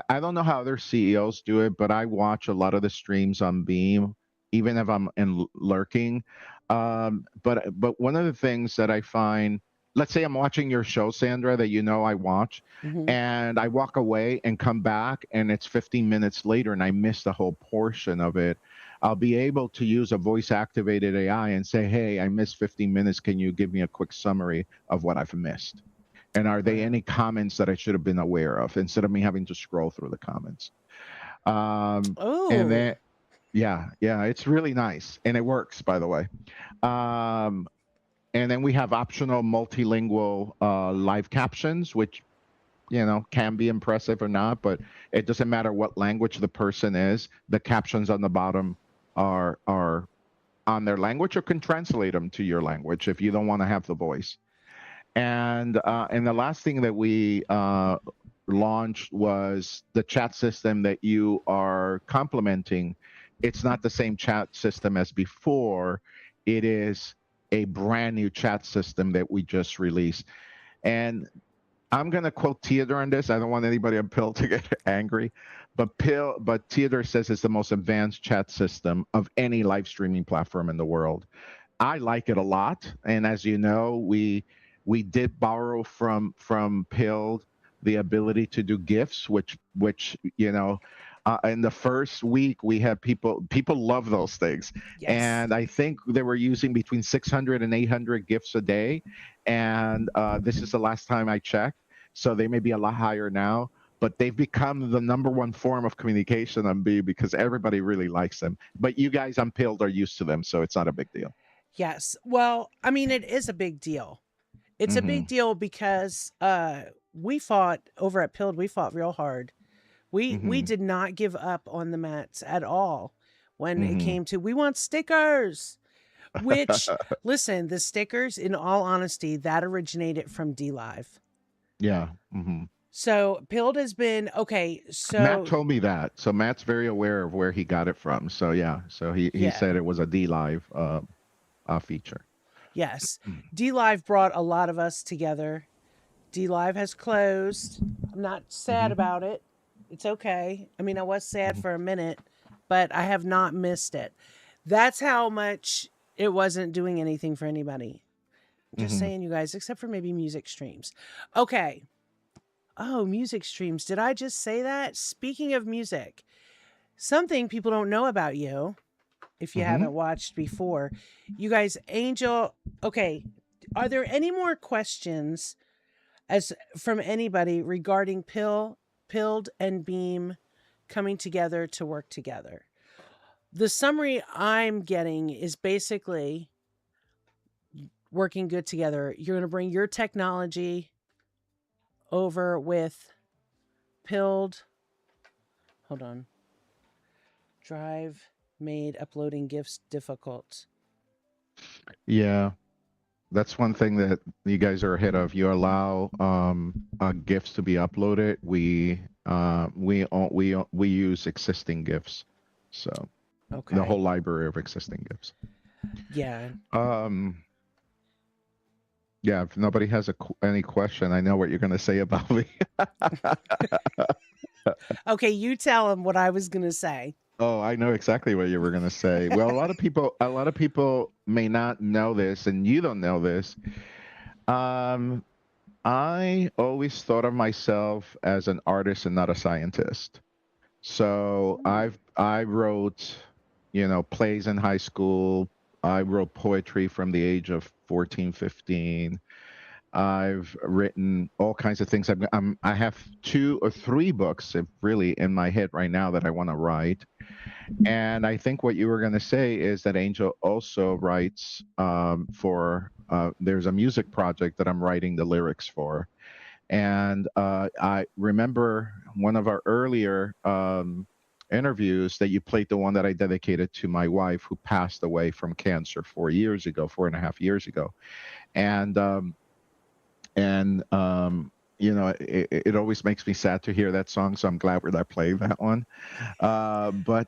I don't know how other CEOs do it, but I watch a lot of the streams on Beam, even if I'm in lurking. But one of the things that I find, let's say I'm watching your show, Sandra, that I watch, Hmm. and I walk away and come back, and it's 15 minutes later, and I miss the whole portion of it. I'll be able to use a voice activated AI and say, hey, I missed 15 minutes. Can you give me a quick summary of what I've missed? And are there any comments that I should have been aware of instead of me having to scroll through the comments? And Oh, then, yeah, it's really nice. And it works, by the way. Um, and then we have optional multilingual live captions, which can be impressive or not, but it doesn't matter what language the person is. The captions on the bottom are on their language, or can translate them to your language if you don't want to have the voice. And the last thing that we launched was the chat system that you are complimenting. It's not the same chat system as before. It is a brand new chat system that we just released. And I'm gonna quote Theodore on this. I don't want anybody on Pill to get angry, but Theodore says it's the most advanced chat system of any live streaming platform in the world. I like it a lot, and as you know, we did borrow from Pill the ability to do GIFs, which in the first week we had people love those things, yes. and I think they were using between 600 and 800 GIFs a day, and this is the last time I checked, so they may be a lot higher now. But they've become the number one form of communication on B because everybody really likes them. But you guys on Pilled are used to them, so it's not a big deal. Yes. Well, I mean, it is a big deal. It's a Hmm. big deal because we fought over at Pilled. We fought real hard. We Hmm. did not give up on the mats at all when it Hmm. came to we want stickers. Which, listen, the stickers, in all honesty, that originated from D Live. Yeah. Hmm. So Pilled has been okay. Matt So told me that. So Matt's very aware of where he got it from. So yeah. So he yeah, said it was a D Live feature. yes, D Live brought a lot of us together. D Live has closed. I'm not sad Hmm. about it. It's okay. I mean, I was sad Hmm. for a minute, but I have not missed it. That's how much it wasn't doing anything for anybody. I'm just Hmm. saying, you guys, except for maybe music streams. Okay. Oh, music streams. Did I just say that? Speaking of music, something people don't know about you, if you Hmm. haven't watched before, you guys, Angel. Okay. Are there any more questions as from anybody regarding Pilled and Beam coming together to work together? The summary I'm getting is basically working good together. You're going to bring your technology over with Pilled. Hold on. Drive made uploading GIFs difficult. Yeah. That's one thing that you guys are ahead of. You allow GIFs to be uploaded. We use existing GIFs, so the whole Okay. library of existing GIFs. Yeah. Um, yeah. If nobody has any question, I know what you're going to say about me. Okay, you tell them what I was going to say. Oh, I know exactly what you were going to say. Well, a lot of people may not know this, and you don't know this. Um, I always thought of myself as an artist and not a scientist. So I wrote, plays in high school. I wrote poetry from the age of 14, 15. I've written all kinds of things. I have 2 or 3 books, really, in my head right now that I want to write. And I think what you were going to say is that Angel also writes for. There's a music project that I'm writing the lyrics for, and I remember one of our earlier interviews that you played, the one that I dedicated to my wife who passed away from cancer 4.5 years ago, and it always makes me sad to hear that song, so I'm glad we're not playing that one. But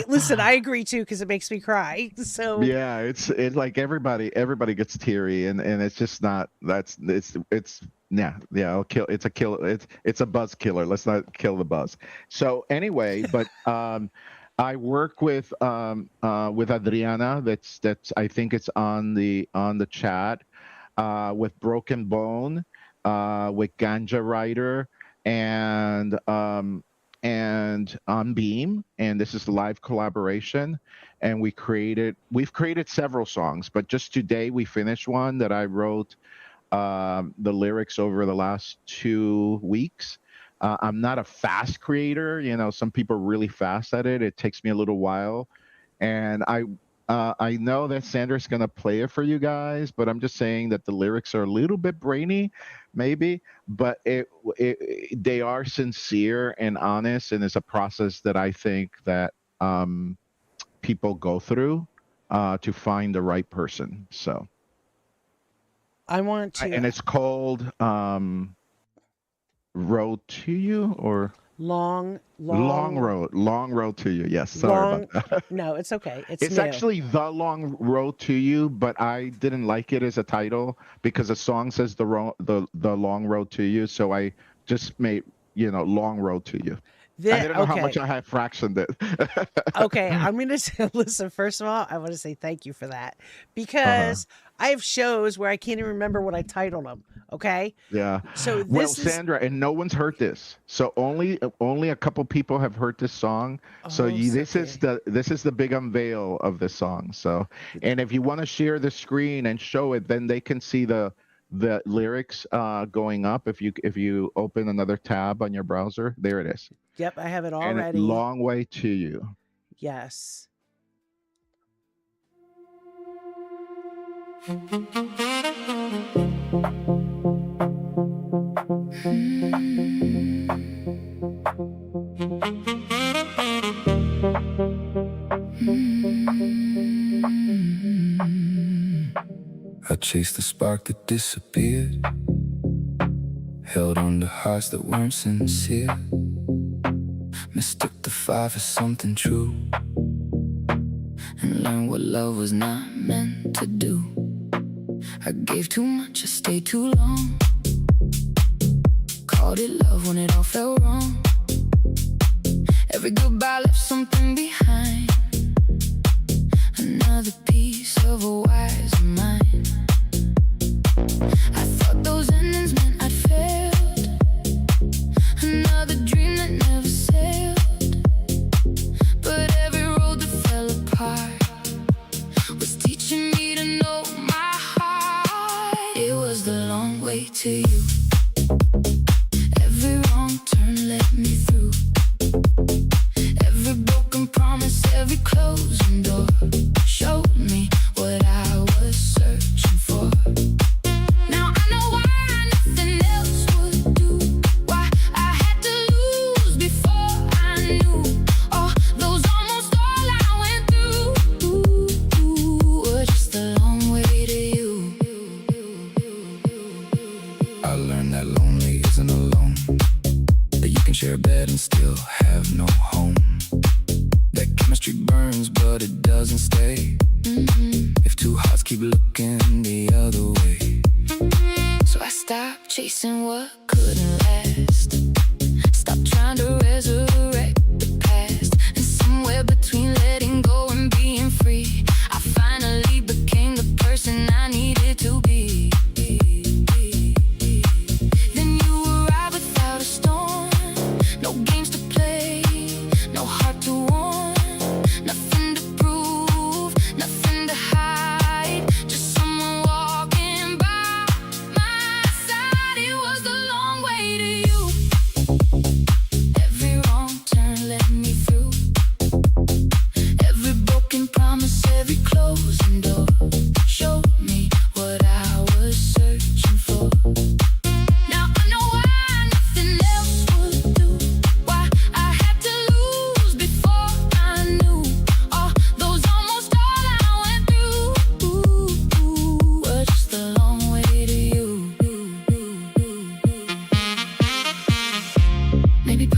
Listen, I agree too because it makes me cry. So yeah, it's like everybody gets teary, and it's just not. It's yeah. I'll kill. It's a kill. It's a buzz killer. Let's not kill the buzz. So anyway, but I work with Adriana. That's I think it's on the chat. With Broken Bone, with Ganja Rider, and on Beam, and this is live collaboration. And we've created several songs, but just today we finished one that I wrote the lyrics over the last 2 weeks. I'm not a fast creator, some people are really fast at it. It takes me a little while, and I know that Sandra's gonna play it for you guys, but I'm just saying that the lyrics are a little bit brainy, maybe, but they are sincere and honest, and it's a process that I think that people go through to find the right person. So I want to, and it's called Road to You, or long road to you. Yes, sorry about that. No, it's okay. It's new. actually The Long Road to You, but I didn't like it as a title because the song says the Long Road to You, so I just made Long Road to You. I didn't know how much I had fractioned it. Okay, I'm going to say, listen, first of all, I want to say thank you for that, because I have shows where I can't even remember what I titled them, okay? Yeah. So Sandra, and no one's heard this. So only a couple people have heard this song. So this is the big unveil of this song. So, and if you want to share the screen and show it, then they can see the lyrics going up. If you open another tab on your browser, there it is. Yep, I have it And already. Long Way to You. Yes. I chased the spark that disappeared, held on to hearts that weren't sincere, mistook the fire for something true, and learned what love was not meant to do. I gave too much, I stayed too long, called it love when it all felt wrong. Every goodbye left something behind, another piece of a wise mind. I thought those endings meant I'd failed, another dream that never sailed. But every road that fell apart was teaching me to know my heart. It was the long way to you. Every wrong turn led me through, every broken promise, every closing door showed me what I was searching for. Now I know why nothing else would do, why I had to lose before I knew. All those almost all I went through were just a long way to you. I learned that lonely isn't alone, that you can share a bed and still have no home, that chemistry burns but it doesn't stay, if two hearts keep looking the other way. So I stopped chasing what couldn't last, stopped trying to resurrect the past, and somewhere between letting go and being free, I finally became the person I needed to be. Then you arrived without a storm, no games to play, no heart to warm, nothing to prove, nothing to hide, just someone walking by.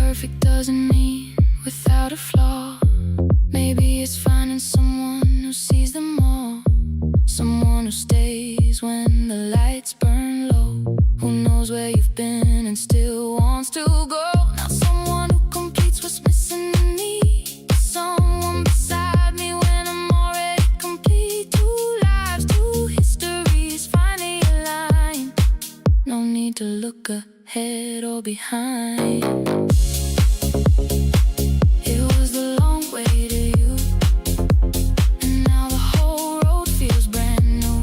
perfect doesn't mean without a flaw. Maybe it's finding someone who sees them all, someone who stays when the lights burn low, who knows where you've been and still wants to go. Not someone who completes what's missing in me, someone beside me when I'm already complete. Two lives, two histories, finally aligned. No need to look ahead or behind. It was the long way to you, and now the whole road feels brand new.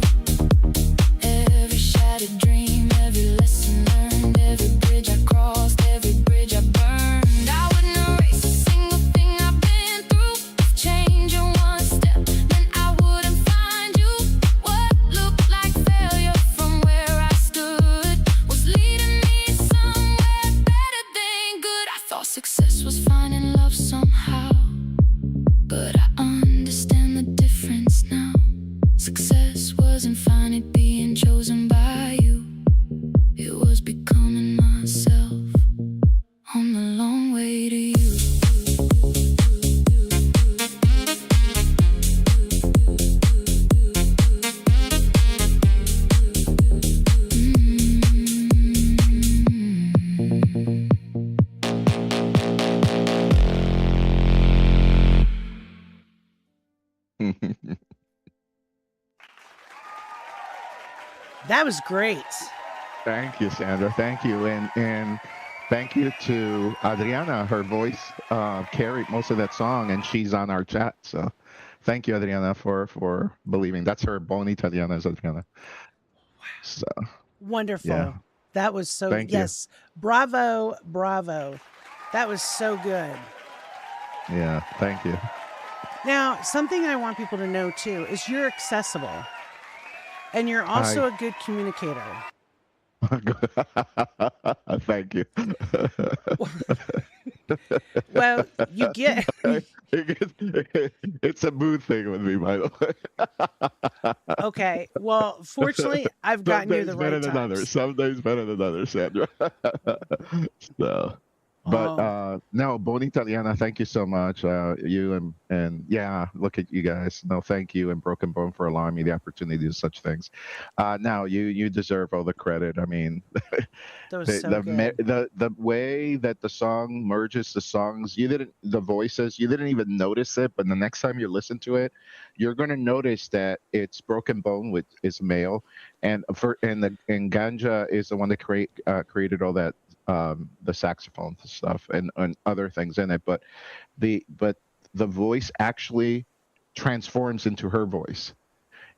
Every shattered dream, every lesson learned, every bridge I crossed, every bridge I burned. I wouldn't erase a single thing I've been through. If change in one step, then I wouldn't find you. What looked like failure from where I stood was leading me somewhere better than good. I thought success was finding love somehow, but I understand the difference now. Success wasn't finding being chosen by you, it was becoming myself on the long way to you. That was great. Thank you, Sandra. Thank you, and thank you to Adriana. Her voice carried most of that song, and she's on our chat. So, thank you, Adriana, for believing. That's her. Buon Italiana is Adriana. So, Wonderful. Yeah. That was so, Thank you. yes. Bravo, bravo. That was so good. yeah, thank you. Now, something I want people to know too is you're accessible, and you're also a good communicator. Thank you. Well, you get It's a mood thing with me, by the way. okay. Well, fortunately, I've gotten you the right than others. times. Some days better than others, Sandra. So, but no, Buon Italiana, thank you so much. You and yeah, look at you guys. No, thank you and Broken Bone for allowing me the opportunity to do such things. Now you deserve all the credit. I mean, That was so good. the way that the song merges the songs, the voices, you didn't even notice it, but the next time you listen to it, you're gonna notice that it's Broken Bone, which is male, and Ganja is the one that created all that the saxophone stuff and other things in it, but the voice actually transforms into her voice.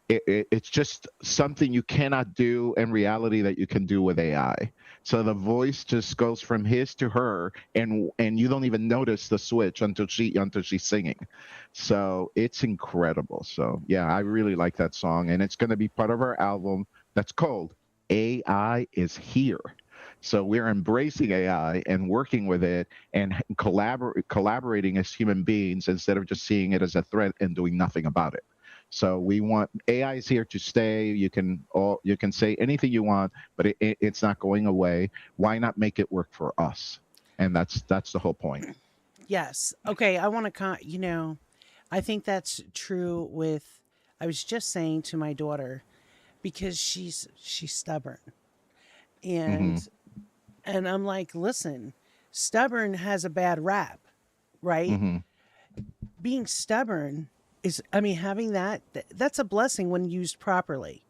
It's just something you cannot do in reality that you can do with AI. So the voice just goes from his to her, and you don't even notice the switch until she's singing. So it's incredible. So yeah, I really like that song, and it's going to be part of our album that's called AI is Here. So we're embracing AI and working with it and collaborating as human beings instead of just seeing it as a threat and doing nothing about it. So we want AI is here to stay. You can say anything you want, but it's not going away. Why not make it work for us? And that's the whole point. Yes. Okay. I want to, I think that's true with, I was just saying to my daughter, because she's stubborn. And I'm like, listen, stubborn has a bad rap, right? Being stubborn is, having that's a blessing when used properly.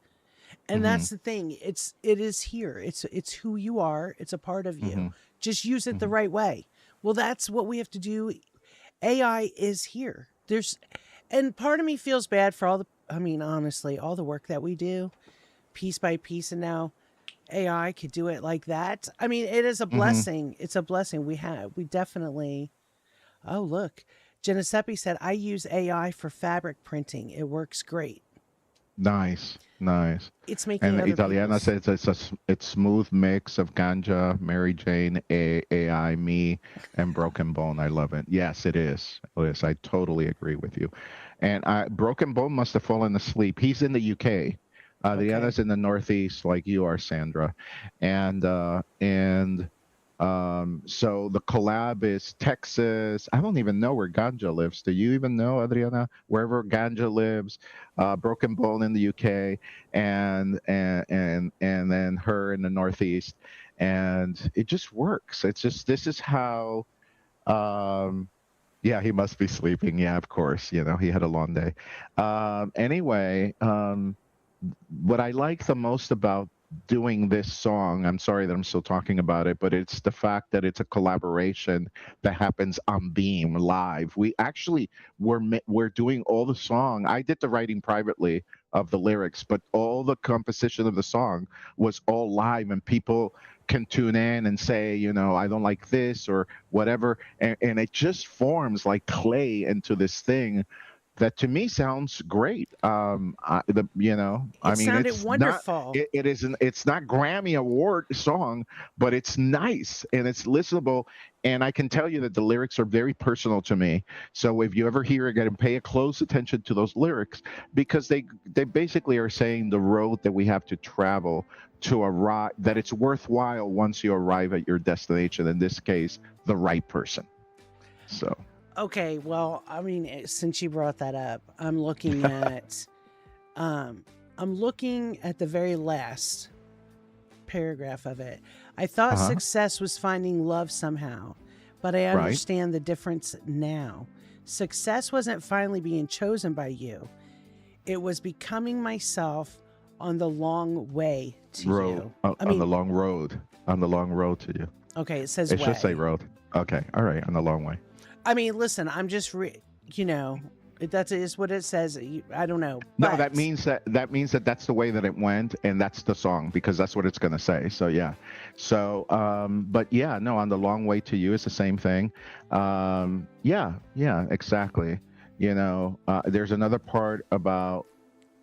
And that's the thing. It is here. It's who you are. It's a part of you. Just use it the right way. Well, that's what we have to do. AI is here. And part of me feels bad for honestly, all the work that we do piece by piece. And now AI could do it like that. It is a blessing. It's a blessing we definitely. Oh, look. Giuseppe said, I use AI for fabric printing. It works great. Nice. It's making And other Italiana people's- says it's smooth mix of Ganja, Mary Jane, AI, me, and Broken Bone. I love it. Yes, it is. Yes, I totally agree with you. And Broken Bone must have fallen asleep. He's in the UK. The Okay. other's in the Northeast, like you are, Sandra. And So the collab is Texas. I don't even know where Ganja lives. Do you even know, Adriana? Wherever Ganja lives, Broken Bone in the UK, and then her in the Northeast, and it just works. It's just this is how. Um, yeah, he must be sleeping. Yeah, of course. He had a long day. Anyway, what I like the most about doing this song, I'm sorry that I'm still talking about it, but it's the fact that it's a collaboration that happens on Beam live. We actually we're doing all the song. I did the writing privately of the lyrics, but all the composition of the song was all live, and people can tune in and say, I don't like this or whatever, and it just forms like clay into this thing that to me sounds great. It sounded it's not, wonderful. it's not Grammy Award song, but it's nice and it's listenable. And I can tell you that the lyrics are very personal to me. So if you ever hear it, and pay a close attention to those lyrics, because they basically are saying the road that we have to travel to arrive, that it's worthwhile once you arrive at your destination. In this case, the right person. So. Okay, well, I mean, since you brought that up, I'm looking at the very last paragraph of it. I thought success was finding love somehow, but I understand the difference now. Success wasn't finally being chosen by you. It was becoming myself on the long way to you. On the long road. On the long road to you. Okay, it says It way. should say road. Okay, all right, on the long way. I mean, listen, I'm just, that is what it says. I don't know. No, but- that means that that's the way that it went, and that's the song, because that's what it's going to say. So yeah. So but yeah, no, on the long way to you is the same thing. Yeah, exactly. There's another part about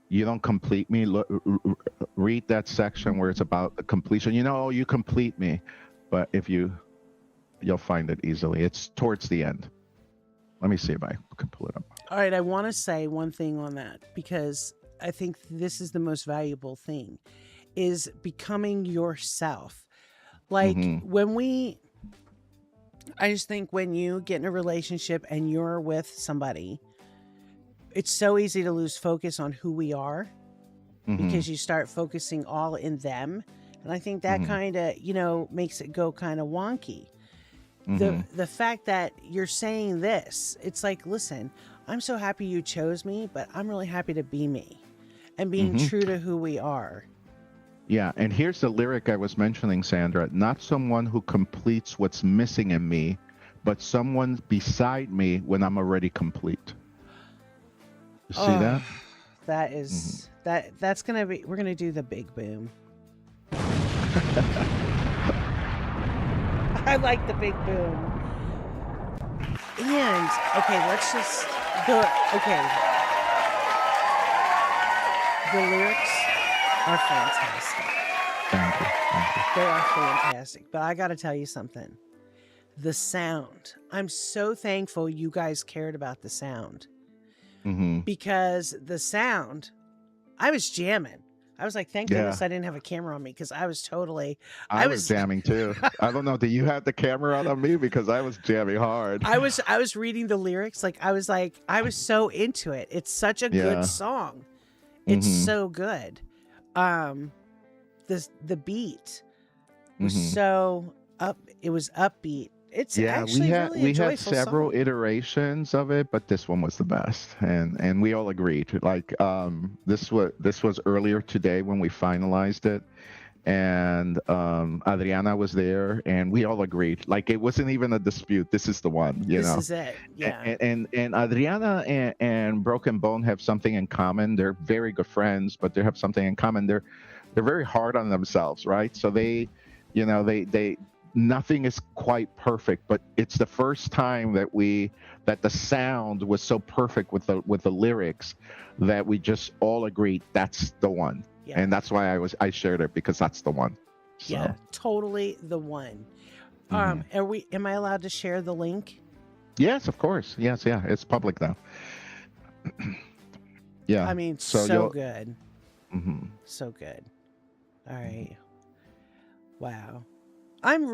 you don't complete me. Read that section where it's about the completion. You complete me, but if you'll find it easily. It's towards the end. Let me see if I can pull it up. All right, I want to say one thing on that, because I think this is the most valuable thing, is becoming yourself. Like I just think when you get in a relationship and you're with somebody, it's so easy to lose focus on who we are because you start focusing all in them. And I think that kind of, makes it go kind of wonky. The fact that you're saying this, it's like, listen, I'm so happy you chose me, but I'm really happy to be me and being true to who we are. Yeah, and here's the lyric I was mentioning, Sandra. Not someone who completes what's missing in me, but someone beside me when I'm already complete. You see that? That is that's gonna be. We're gonna do the big boom. I like the big boom. And okay, let's just go. Okay, the lyrics are fantastic. Thank you. They are fantastic. But I got to tell you something. The sound. I'm so thankful you guys cared about the sound. Because the sound, I was jamming. I was like, thank goodness I didn't have a camera on me, because I was totally... I was jamming too. I don't know. Do you have the camera on me? Because I was jamming hard. I was reading the lyrics. I was so into it. It's such a good song. It's so good. The beat was so up. It was upbeat. It's actually really we had several song. iterations of it, but this one was the best, and we all agreed. Like this was earlier today when we finalized it, and Adriana was there, and we all agreed. Like it wasn't even a dispute. This is the one. This is it. Yeah. And Adriana and Broken Bone have something in common. They're very good friends, but they have something in common. They're very hard on themselves, right? So they nothing is quite perfect, but it's the first time that the sound was so perfect with the lyrics that we just all agreed that's the one. Yeah. And that's why I shared it, because that's the one. So. Yeah, totally the one. Am I allowed to share the link? Yes, of course. Yes, yeah. It's public now. Yeah. I mean, so good. So good. All right. Wow. I'm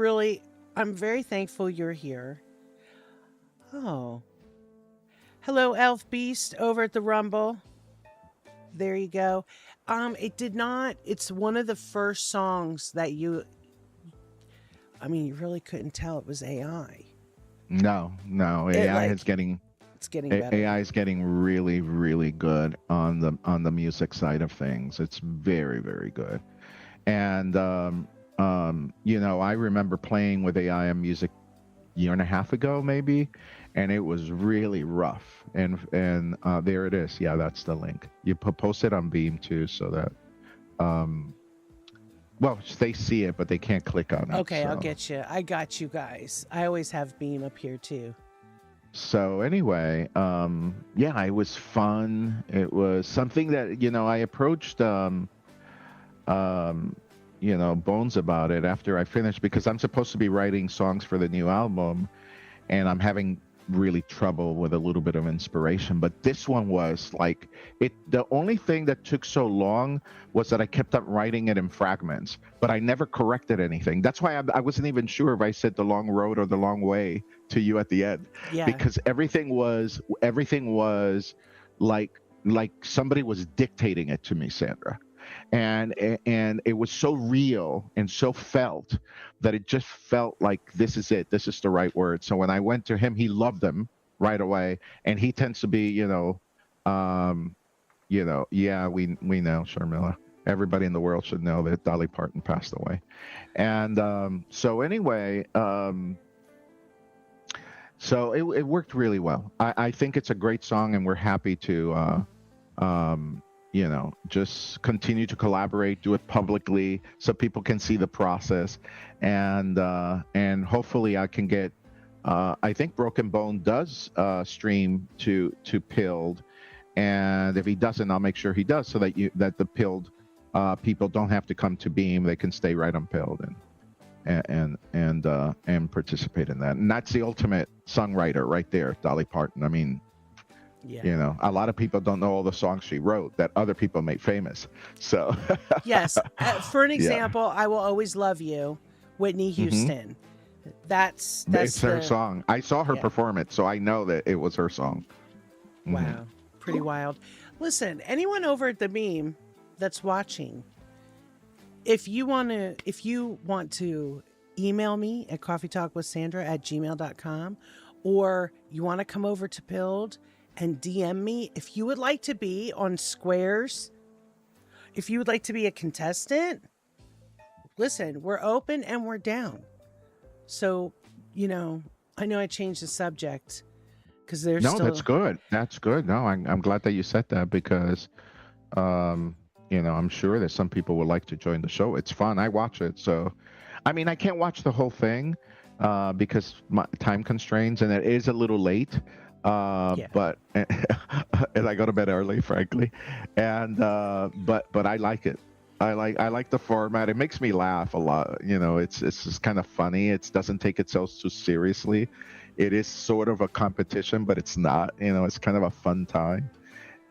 I'm very thankful you're here. Oh. Hello, Elf Beast over at the Rumble. There you go. It's one of the first songs that you really couldn't tell it was AI. No, It's getting better. AI is getting really, really good on the music side of things. It's very, very good. And I remember playing with AI and music year and a half ago, maybe, and it was really rough. And there it is. Yeah, that's the link. You post it on Beam too, so that they see it, but they can't click on it. Okay, so. I'll get you. I got you guys. I always have Beam up here too. So anyway, it was fun. It was something that, I approached, Bones about it after I finished, because I'm supposed to be writing songs for the new album, and I'm having really trouble with a little bit of inspiration. But this one was like it. The only thing that took so long was that I kept up writing it in fragments, but I never corrected anything. That's why I wasn't even sure if I said the long road or the long way to you at the end. Yeah. Because everything was like somebody was dictating it to me, Sandra. And it was so real and so felt that it just felt like this is it. This is the right word. So when I went to him, he loved them right away. And he tends to be, we know, Sharmila. Everybody in the world should know that Dolly Parton passed away. And so anyway, so it worked really well. I think it's a great song, and we're happy to just continue to collaborate, do it publicly so people can see the process, and hopefully I can get. I think Broken Bone does stream to Pilled, and if he doesn't, I'll make sure he does, so that the Pilled people don't have to come to Beam; they can stay right on Pilled and participate in that. And that's the ultimate songwriter right there, Dolly Parton. I mean. Yeah. A lot of people don't know all the songs she wrote that other people made famous. So yes, for an example, I Will Always Love You, Whitney Houston. That's it's her song. I saw her perform it, so I know that it was her song. Wow, pretty wild. Listen, anyone over at the Beam that's watching, if you want to email me at coffeetalkwithsandra@gmail.com, or you want to come over to Pilled and DM me if you would like to be on Squares, if you would like to be a contestant. Listen, we're open and we're down. So, I know I changed the subject because there's that's good. That's good. No, I'm glad that you said that, because I'm sure that some people would like to join the show. It's fun. I watch it. So, I mean, I can't watch the whole thing because my time constraints, and it is a little late. But and I go to bed early, frankly, and but I like it. I like the format. It makes me laugh a lot. It's just kind of funny. It doesn't take itself too seriously. It is sort of a competition, but it's not. It's kind of a fun time,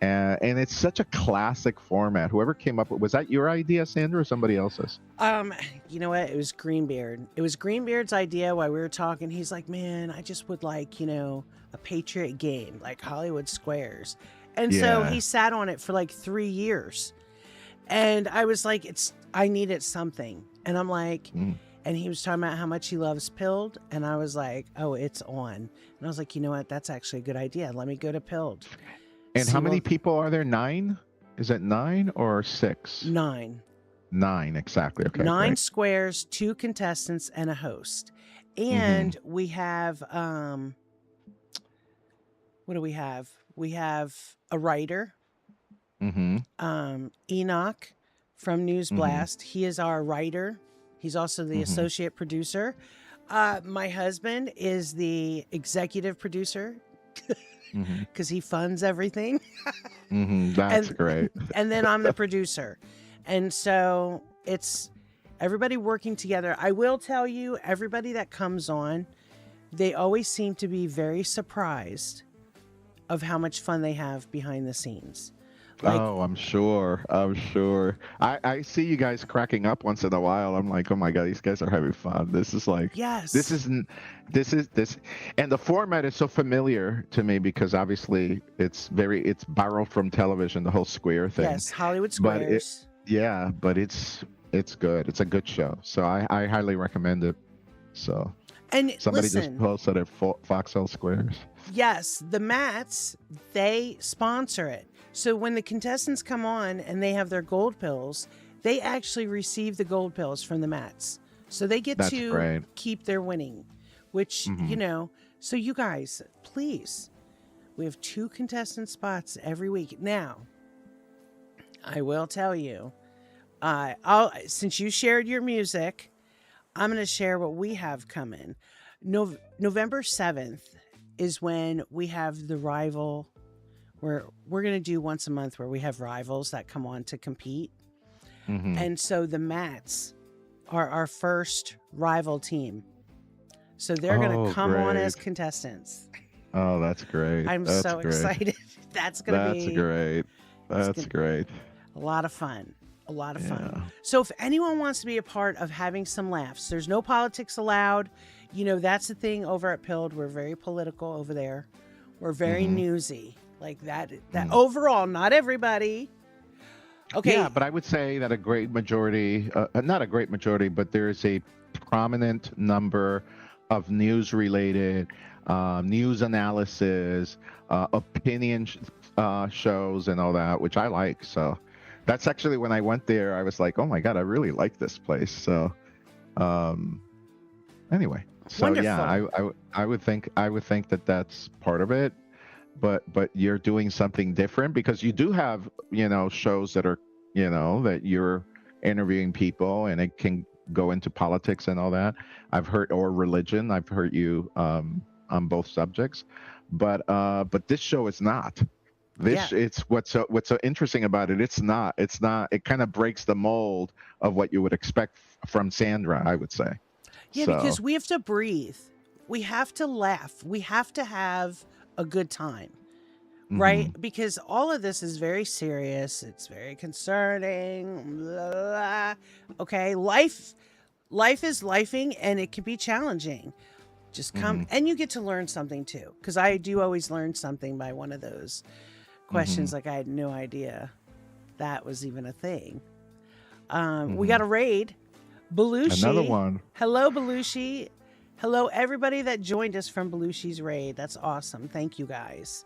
and it's such a classic format. Whoever came up with, was that your idea, Sandra, or somebody else's? You know what? It was Greenbeard. It was Greenbeard's idea while we were talking. He's like, man, I just would like, a Patriot game, like Hollywood Squares. And so he sat on it for like 3 years. And I was like, I needed something. And I'm like, and he was talking about how much he loves Pilled. And I was like, oh, it's on. And I was like, you know what? That's actually a good idea. Let me go to Pilled. And how many people are there? 9? Is it 9 or 6? 9. 9, exactly. Okay. 9 great. squares, 2 contestants, and a host. And we have, what do we have? We have a writer, Enoch from News Blast. He is our writer. He's also the associate producer. My husband is the executive producer because he funds everything. That's great. And then I'm the producer. And so it's everybody working together. I will tell you, everybody that comes on, they always seem to be very surprised of how much fun they have behind the scenes. Like, Oh, I'm sure. I'm sure. I see you guys cracking up once in a while. I'm like, oh my God, these guys are having fun. This is like, this yes, isn't, this, and the format is so familiar to me because obviously it's borrowed from television, the whole square thing. yes, Hollywood But Squares. yeah, but it's good. It's a good show. So I highly recommend it. So And somebody just listen, posted at Foxhole Squares. yes, the Mats, they sponsor it. So when the contestants come on and they have their gold pills, they actually receive the gold pills from the Mats. So they get That's to great. keep their winning, which, Mhm. you know, so you guys, please, we have 2 contestant spots every week. Now, I will tell you, since you shared your music, I'm going to share what we have coming. November 7th is when we have the rival, where we're going to do once a month where we have rivals that come on to compete. Mhm. And so the Mats are our first rival team. So they're going Oh, to come on as great. contestants. Oh, that's great. I'm That's so great. excited. That's going to That's be great. That's gonna- great. a lot of fun. A lot of Yeah. fun. So if anyone wants to be a part of having some laughs, there's no politics allowed. You know, that's the thing over at Pilled. We're very political over there. We're very Mhm. newsy. Like that overall, not everybody. Okay. Yeah, but I would say that a great majority, not a great majority, but there's a prominent number of news-related, news analysis, shows, and all that, which I like. So that's actually when I went there, I was like, oh my God, I really like this place. So anyway, so yeah, I would think that that's part of it. But you're doing something different because you do have, shows that are, that you're interviewing people and it can go into politics and all that. I've heard, or religion. I've heard you on both subjects, but this show is not. It's what's so interesting about it. It's not. It kind of breaks the mold of what you would expect from Sandra, I would say. Yeah, So, because we have to breathe. We have to laugh. We have to have a good time. Right? Because all of this is very serious. It's very concerning. Blah, blah, blah. Okay. Life is lifing and it can be challenging. Just come and you get to learn something too. Because I do always learn something by one of those questions. Like I had no idea that was even a thing. We got a raid. Belushi. Another one. Hello, Belushi. Hello, everybody that joined us from Belushi's raid. That's awesome. Thank you, guys.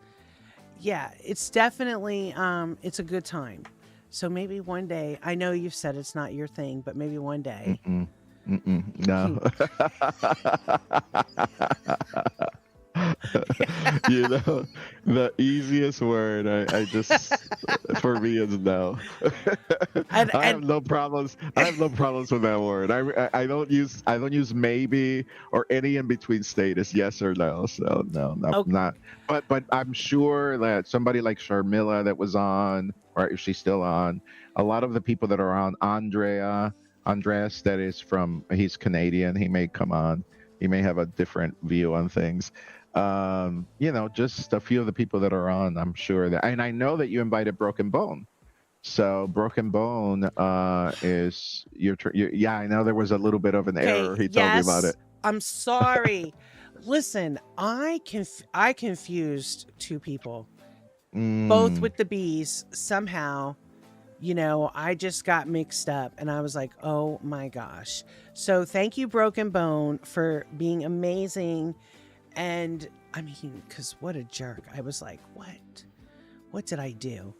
Yeah, it's definitely, it's a good time. So maybe one day, I know you've said it's not your thing, but maybe one day. No. The easiest word I just for me is no. I have no problems. I have no problems with that word. I don't use maybe or any in between state. It's yes or no. So no, Okay. not. But I'm sure that somebody like Sharmila that was on, or if she's still on, a lot of the people that are on, Andres, that is he's Canadian. He may come on. He may have a different view on things. Just a few of the people that are on, I'm sure that, and I know that you invited Broken Bone. So Broken Bone is yeah, I know there was a little bit of an error. He told me about it. I'm sorry. Listen, I confused 2 people, both with the B's. Somehow, I just got mixed up and I was like, oh my gosh. So thank you, Broken Bone, for being amazing. And I mean, because what a jerk. I was like, what did I do?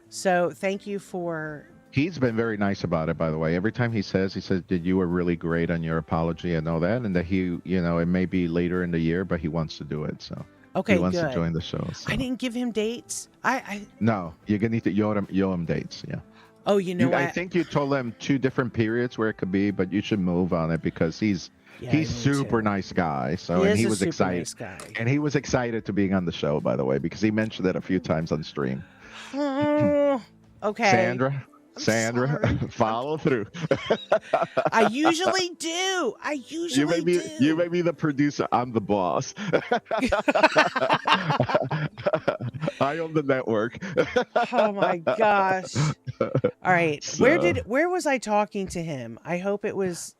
So thank you for... He's been very nice about it, by the way. Every time he says that you were really great on your apology and all that, and that he, it may be later in the year, but he wants to do it. So okay, he wants good. to join the show. So. I didn't give him dates. No, you're gonna need to owe him dates. Yeah. Oh, you know what? I think you told him 2 different periods where it could be, but you should move on it because he's super nice guy. So he was excited. Nice guy. And he was excited to being on the show, by the way, because he mentioned it a few times on stream. Okay. Sandra, Sandra, sorry. follow through. I usually do. You may be the producer. I'm the boss. I own the network. Oh my gosh. All right. So, Where was I talking to him? I hope it was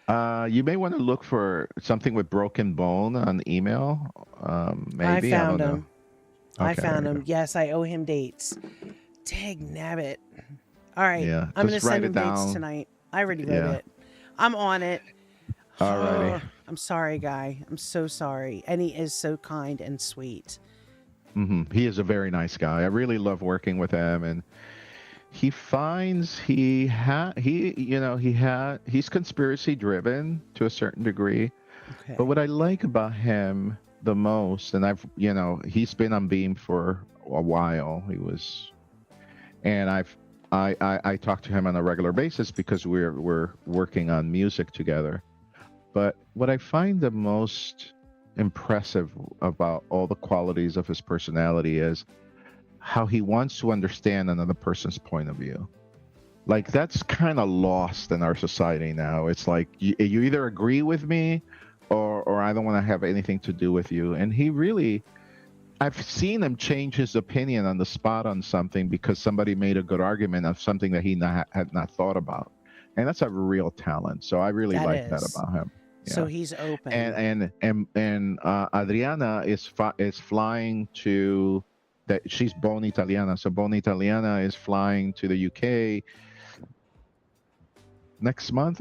you may want to look for something with broken bone on email. Maybe I found don't know. him. I Okay, found there you him. Yes, I owe him dates. Dag nabbit. All right. Yeah, I'm going to just write send it him dates down. tonight. I already wrote Yeah. it. I'm on it. Alrighty. I'm sorry, guy. I'm so sorry. And he is so kind and sweet. He is a very nice guy. I really love working with him, and he finds he's conspiracy driven to a certain degree. Okay. But what I like about him the most, and he's been on Beam for a while. And I talk to him on a regular basis because we're working on music together. But what I find the most impressive about all the qualities of his personality is how he wants to understand another person's point of view. Like, that's kind of lost in our society now. It's like you either agree with me or I don't want to have anything to do with you. And I've seen him change his opinion on the spot on something because somebody made a good argument of something that he had not thought about. And that's a real talent. So I really like that about him. So Yeah. he's open. And Adriana is flying to that. She's Buona Italiana. So Buona Italiana is flying to the UK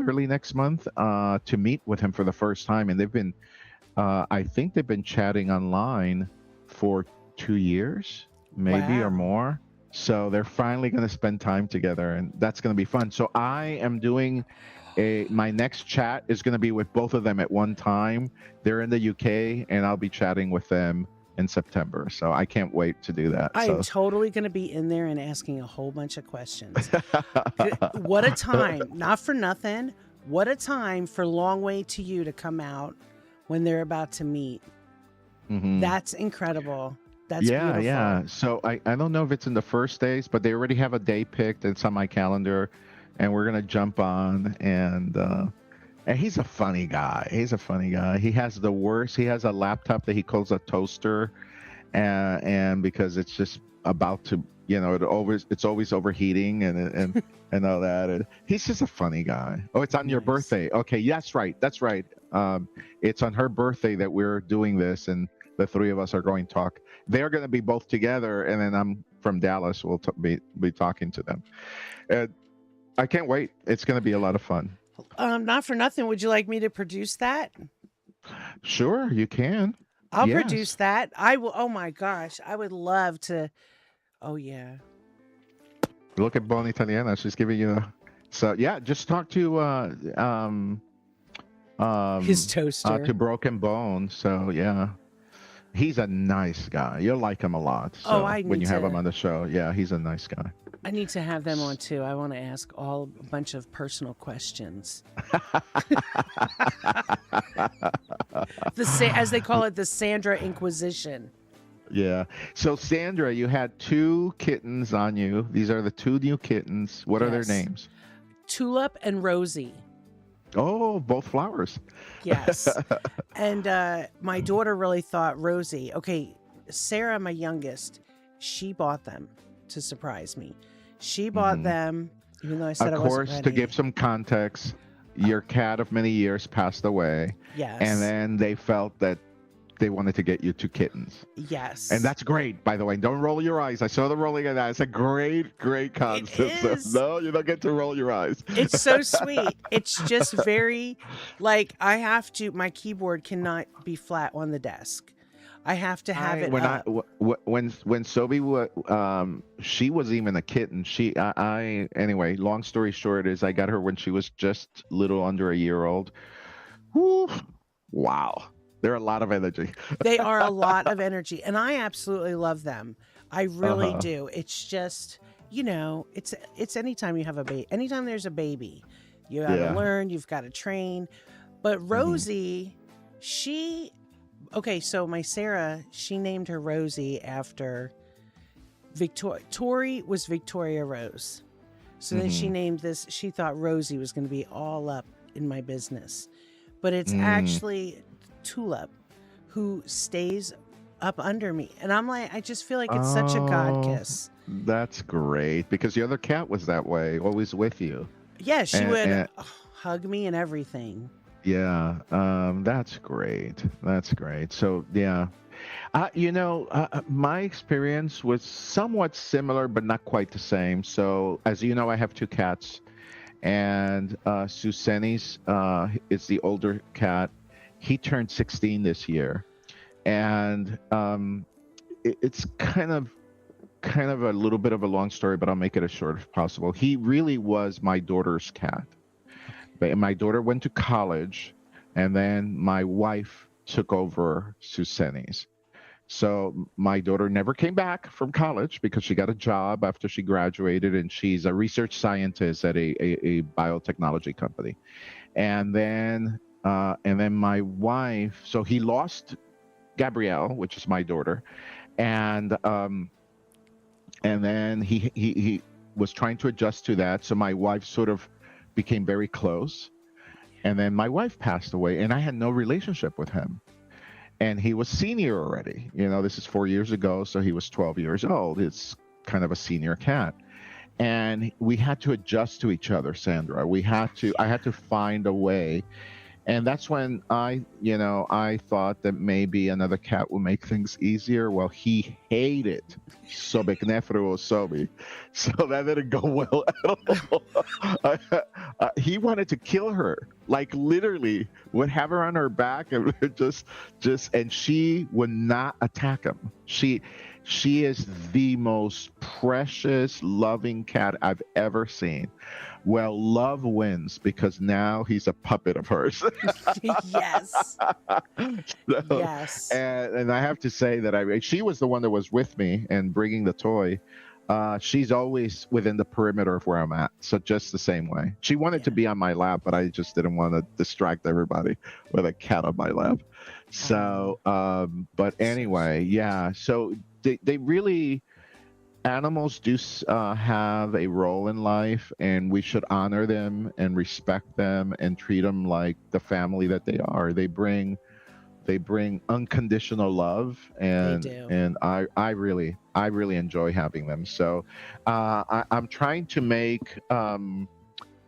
early next month, to meet with him for the first time. And they've been, I think they've been chatting online for 2 years, maybe Wow. or more. So they're finally going to spend time together, and that's going to be fun. So I am doing my next chat is going to be with both of them at one time. They're in the UK, and I'll be chatting with them in September. So I can't wait to do that. I'm totally going to be in there and asking a whole bunch of questions. What a time. Not for nothing. What a time for Long Way to You to come out when they're about to meet. Mhm. That's incredible. That's beautiful. Yeah. So I don't know if it's in the first days, but they already have a day picked. It's on my calendar, and we're gonna jump on. And he's a funny guy. He has he has a laptop that he calls a toaster, and because it's just about to, it's always overheating and all that. And he's just a funny guy. Oh, it's on your birthday. Okay, that's right. It's on her birthday that we're doing this, and the three of us are going to talk. They're going to be both together, and then I'm from Dallas. We'll be talking to them. And I can't wait. It's going to be a lot of fun. Not for nothing. Would you like me to produce that? Sure, you can. I'll Yes. produce that. I will. Oh my gosh. I would love to. Oh yeah. Look at Buona Italiana. She's giving you. So yeah, just talk to His toaster. to Broken Bone. So yeah, he's a nice guy. You'll like him a lot. So I when need you have to- him on the show, yeah, he's a nice guy. I need to have them on too. I want to ask a bunch of personal questions. As they call it, the Sandra Inquisition. Yeah. So Sandra, you had 2 kittens on you. These are the 2 new kittens. What are their Yes. names? Tulip and Rosie. Oh, both flowers. Yes. And my daughter really thought Rosie. Okay, Sarah, my youngest, she bought them to surprise me. She bought them, even though I said Of I wasn't course, ready. to give some context, your cat of many years passed away. Yes. And then they felt that they wanted to get you 2 kittens. Yes. And that's great, by the way. Don't roll your eyes. I saw the rolling of that. It's a great concept. So, is. no, you don't get to roll your eyes. It's so sweet. It's just very, like, my keyboard cannot be flat on the desk. I have to have it up. When Sophie she was even a kitten. Anyway, long story short is I got her when she was just little under a year old. Whew, wow. They're a lot of energy. They are a lot of energy, and I absolutely love them. I really do. It's just, it's anytime you have a baby, anytime there's a baby, you got to learn, you've got to train. But Rosie, so my Sarah, she named her Rosie after Tori was Victoria Rose. So then she named this, she thought Rosie was going to be all up in my business. But it's actually Tulip who stays up under me. And I'm like, I just feel like it's such a God kiss. That's great, because the other cat was that way, always with you. Yeah, she would hug me and everything. Yeah, that's great. That's great. So, yeah. My experience was somewhat similar, but not quite the same. So, as you know, I have two cats, and Susenis is the older cat. He turned 16 this year, and it's kind of a little bit of a long story, but I'll make it as short as possible. He really was my daughter's cat. But my daughter went to college, and then my wife took over Susenis. So my daughter never came back from college because she got a job after she graduated, and she's a research scientist at a biotechnology company. And then my wife, so he lost Gabrielle, which is my daughter, and then he was trying to adjust to that. So my wife sort of became very close, and then my wife passed away, and I had no relationship with him. And he was senior already. This is 4 years ago, so he was 12 years old. It's kind of a senior cat. And we had to adjust to each other, Sandra. I had to find a way. And that's when I thought that maybe another cat would make things easier. Well, he hated Sobek Nefru Sobi. So that didn't go well at all. He wanted to kill her, like literally would have her on her back and and she would not attack him. She is the most precious, loving cat I've ever seen. Well, love wins because now he's a puppet of hers. Yes. Yes. And I have to say that she was the one that was with me and bringing the toy. She's always within the perimeter of where I'm at. So just the same way. She wanted to be on my lap, but I just didn't want to distract everybody with a cat on my lap. So, but anyway, yeah. So they really... Animals do have a role in life, and we should honor them and respect them and treat them like the family that they are. They bring unconditional love, and I really enjoy having them. So I'm trying to make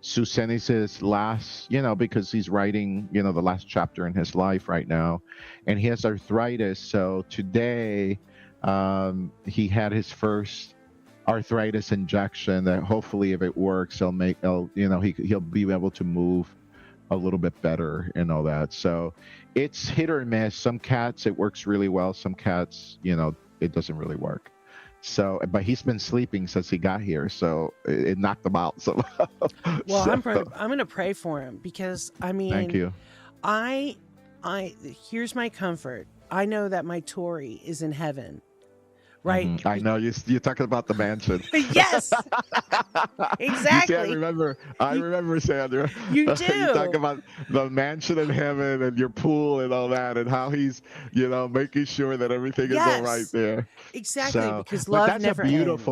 Susenis' last, because he's writing, the last chapter in his life right now, and he has arthritis. So today, he had his first arthritis injection that hopefully, if it works, he'll be able to move a little bit better and all that. So it's hit or miss. Some cats it works really well. Some cats, it doesn't really work. So, but he's been sleeping since he got here, so it knocked him out. So, well, I'm going to pray for him because thank you. I here's my comfort. I know that my Tori is in heaven. Right. Mm-hmm. I know you're talking about the mansion. Yes, exactly. See, I remember, Sandra. You do. You talk about the mansion in heaven and your pool and all that, and how he's, making sure that everything is all right there. Exactly, so, because love never ends.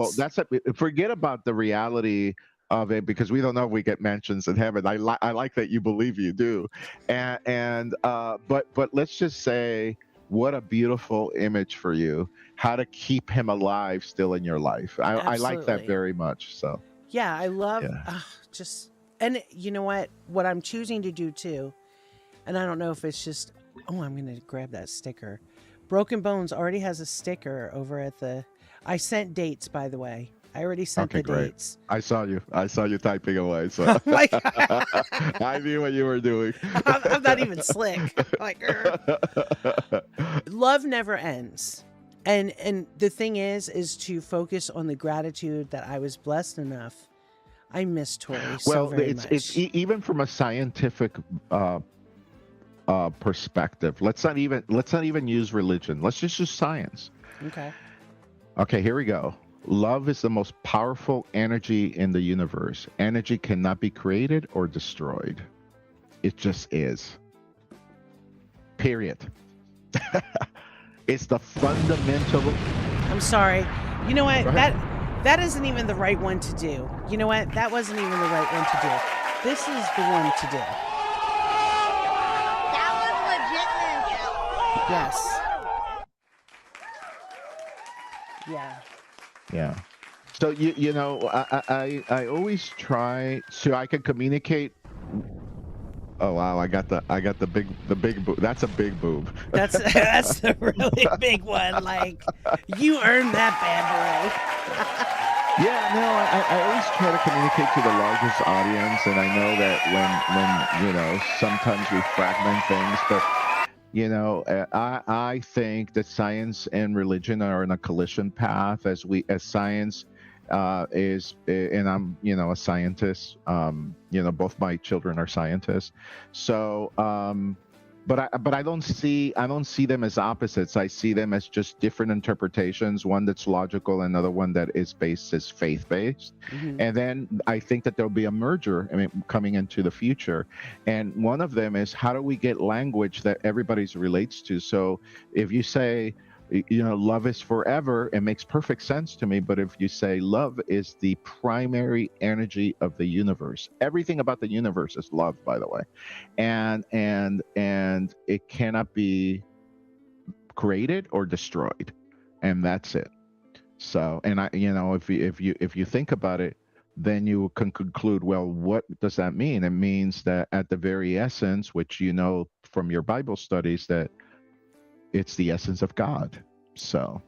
Forget about the reality of it, because we don't know if we get mansions in heaven. I like that you believe you do, but let's just say, what a beautiful image for you. How to keep him alive still in your life. I like that very much. So yeah, I love and you know what I'm choosing to do too, and I don't know if it's just, I'm gonna grab that sticker. Broken Bones already has a sticker over at I sent dates, by the way. I already sent the dates. I saw you typing away. So oh my God. I knew what you were doing. I'm not even slick. Love never ends. And the thing is to focus on the gratitude that I was blessed enough. I miss Tori so very much. It's even from a scientific perspective. Let's not even use religion. Let's just use science. Okay, here we go. Love is the most powerful energy in the universe. Energy cannot be created or destroyed. It just is. Period. It's the fundamental. I'm sorry. You know what? That isn't even the right one to do. You know what? That wasn't even the right one to do. This is the one to do. That was legit. Yes. Yeah. Yeah. So you know, I always try so I can communicate. Oh wow, I got the big boob. That's a big boob. That's a really big one. Like, you earned that bad boy. Yeah, no, I always try to communicate to the largest audience, and I know that when you know, sometimes we fragment things, but you know, I think that science and religion are in a collision path as science and I'm, you know, a scientist. You know, both my children are scientists, so but I don't see them as opposites. I see them as just different interpretations. One that's logical, another one that is faith-based. Mm-hmm. And then I think that there'll be a merger, I mean, coming into the future. And one of them is, how do we get language that everybody relates to? So if you say, you know, love is forever, it makes perfect sense to me. But if you say love is the primary energy of the universe, everything about the universe is love, by the way, and it cannot be created or destroyed, and that's it. So, and I, you know, if you think about it, then you can conclude, well, what does that mean? It means that at the very essence, which you know from your Bible studies, that it's the essence of God. So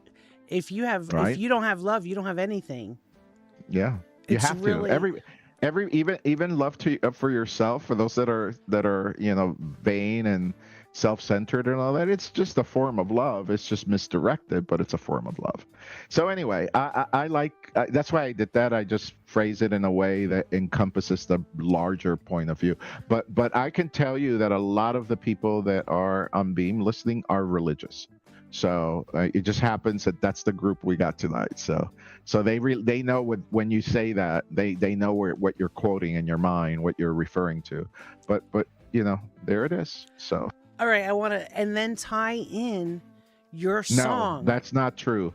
If you right? don't have love, you don't have anything. Yeah, you It's have really- to every even love for yourself, for those that are you know, vain and self-centered and all that. It's just a form of love. It's just misdirected, but it's a form of love. So anyway, I like that's why I did that. I just phrase it in a way that encompasses the larger point of view. But I can tell you that a lot of the people that are on Beam listening are religious. So it just happens that that's the group we got tonight. So they know when you say that, they know what you're quoting in your mind, what you're referring to. But you know, there it is. So All right, I want to, and then tie in your song. no, that's not true.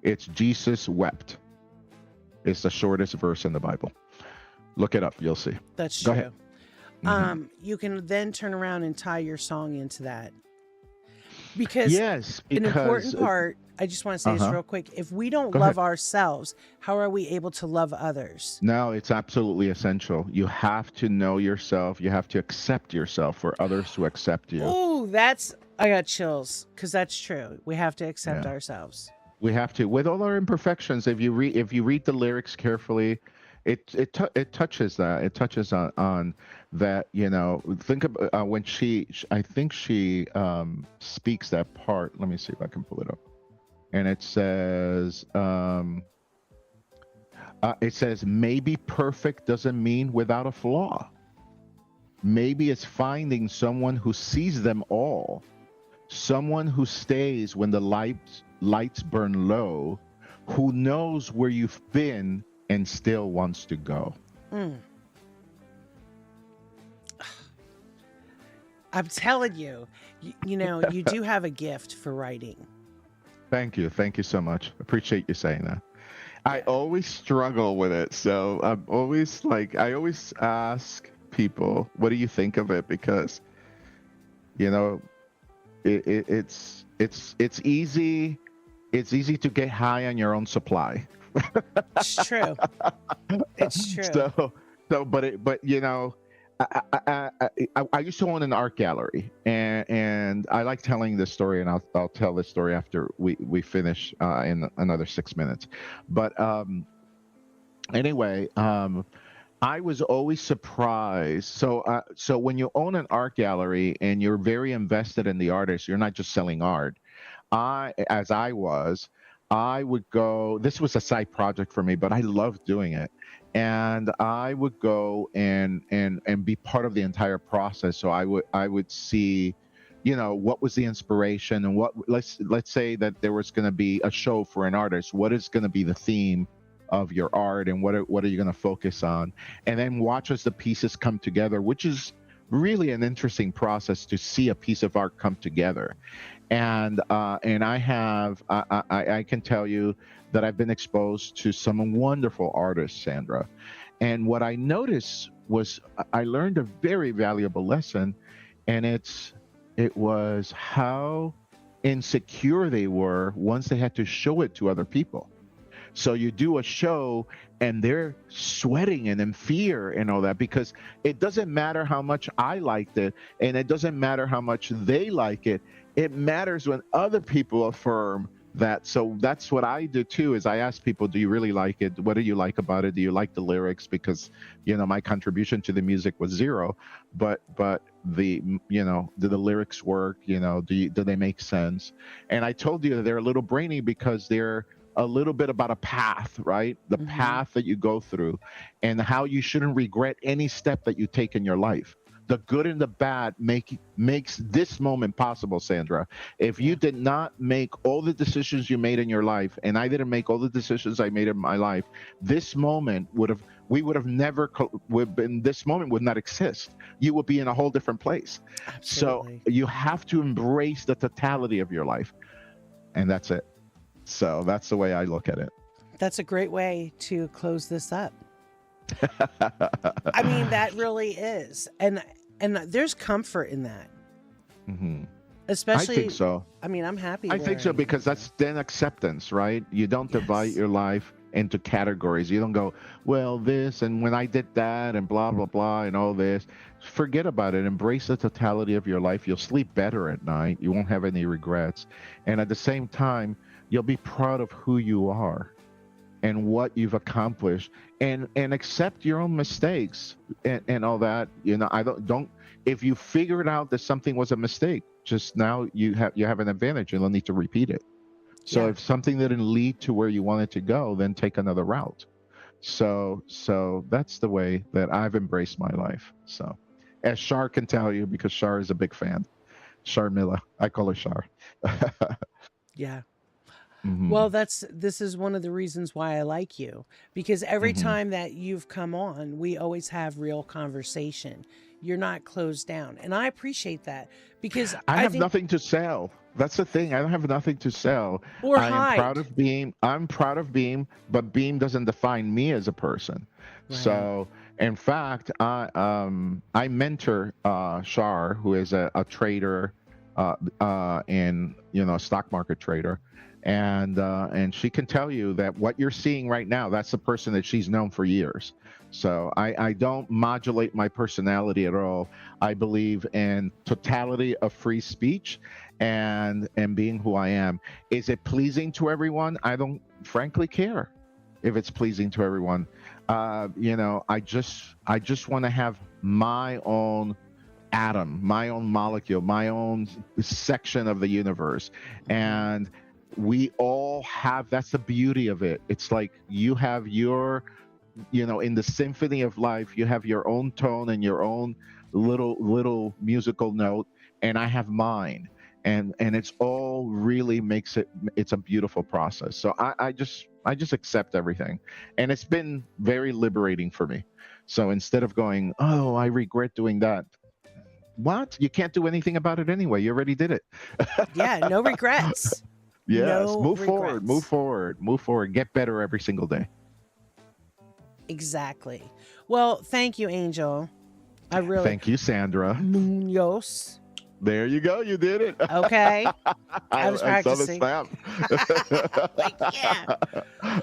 It's Jesus wept. It's the shortest verse in the Bible. Look it up, you'll see. That's Go true. ahead. Mhm. You can then turn around and tie your song into that. Because Yes, an important because part, I just want to say this Uh-huh. real quick. If we don't Go love ahead. ourselves, how are we able to love others? no, it's absolutely essential. You have to know yourself. You have to accept yourself for others to accept you. Oh, I got chills, because that's true. We have to accept Yeah. ourselves. We have to, with all our imperfections. If you read the lyrics carefully, it touches that. It touches on that. You know, think about when I think she speaks that part. Let me see if I can pull it up. And it says, maybe perfect doesn't mean without a flaw. Maybe it's finding someone who sees them all, someone who stays when the lights burn low, who knows where you've been and still wants to go. I'm telling you, you know, you do have a gift for writing. Thank you so much. Appreciate you saying that. I always struggle with it, so I'm always like, I always ask people, what do you think of it? Because, you know, it's easy to get high on your own supply. It's true. It's true. But you know, I used to own an art gallery, and I like telling this story, and I'll tell this story after we finish in another 6 minutes. But anyway, I was always surprised. So when you own an art gallery and you're very invested in the artist, you're not just selling art. I would go, this was a side project for me, but I loved doing it. And I would go and be part of the entire process. So I would see, you know, what was the inspiration, and let's say that there was going to be a show for an artist. What is going to be the theme of your art, and what are you going to focus on? And then watch as the pieces come together, which is really an interesting process to see a piece of art come together. And I can tell you that I've been exposed to some wonderful artists, Sandra. And what I noticed was I learned a very valuable lesson, and it was how insecure they were once they had to show it to other people. So you do a show and they're sweating and in fear and all that, because it doesn't matter how much I liked it, and it doesn't matter how much they like it. It matters when other people affirm that. So that's what I do too, is I ask people, do you really like it? What do you like about it? Do you like the lyrics? Because, my contribution to the music was zero, but the, do the lyrics work? Do they make sense? And I told you that they're a little brainy because they're a little bit about a path, right? The path that you go through, and how you shouldn't regret any step that you take in your life. The good and the bad makes this moment possible, Sandra. If you did not make all the decisions you made in your life, and I didn't make all the decisions I made in my life, this moment we would have never been, this moment would not exist. You would be in a whole different place. Absolutely. So you have to embrace the totality of your life, and that's it. So that's the way I look at it. That's a great way to close this up. I mean, that really is. And there's comfort in that. Especially, I think so. I mean, I'm happy. I think so, because that's then acceptance, right? You don't divide your life into categories. You don't go, well, this, and when I did that, and blah, blah, blah, and all this. Forget about it. Embrace the totality of your life. You'll sleep better at night. You won't have any regrets. And at the same time, you'll be proud of who you are and what you've accomplished, and accept your own mistakes and all that. I don't if you figured out that something was a mistake, just now you have an advantage. You don't need to repeat it. So if something didn't lead to where you wanted to go, then take another route. So that's the way that I've embraced my life. So, as Shar can tell you, because Shar is a big fan. Shar Miller. I call her Shar. Yeah. Well, this is one of the reasons why I like you, because every time that you've come on, we always have real conversation. You're not closed down, and I appreciate that, because I have nothing to sell. That's the thing. I don't have nothing to sell. Or I hide. am proud of Beam. I'm proud of Beam, but Beam doesn't define me as a person. Right. So, in fact, I mentor Shar, who is a trader, in a stock market trader. And she can tell you that what you're seeing right now, that's the person that she's known for years. So I don't modulate my personality at all. I believe in totality of free speech and being who I am. Is it pleasing to everyone? I don't frankly care if it's pleasing to everyone. I just want to have my own atom, my own molecule, my own section of the universe. And we all have, that's the beauty of it. It's like you have your, in the symphony of life, you have your own tone and your own little musical note, and I have mine. And it's all really it's a beautiful process. So I just accept everything. And it's been very liberating for me. So instead of going, oh, I regret doing that. What? You can't do anything about it anyway. You already did it. Yeah, no regrets. Yes, no move regrets. forward, get better every single day. Exactly. Well, thank you, Angel. I really Thank you, Sandra. Munoz. There you go. You did it. Okay. I was practicing. I saw the snap. Yeah.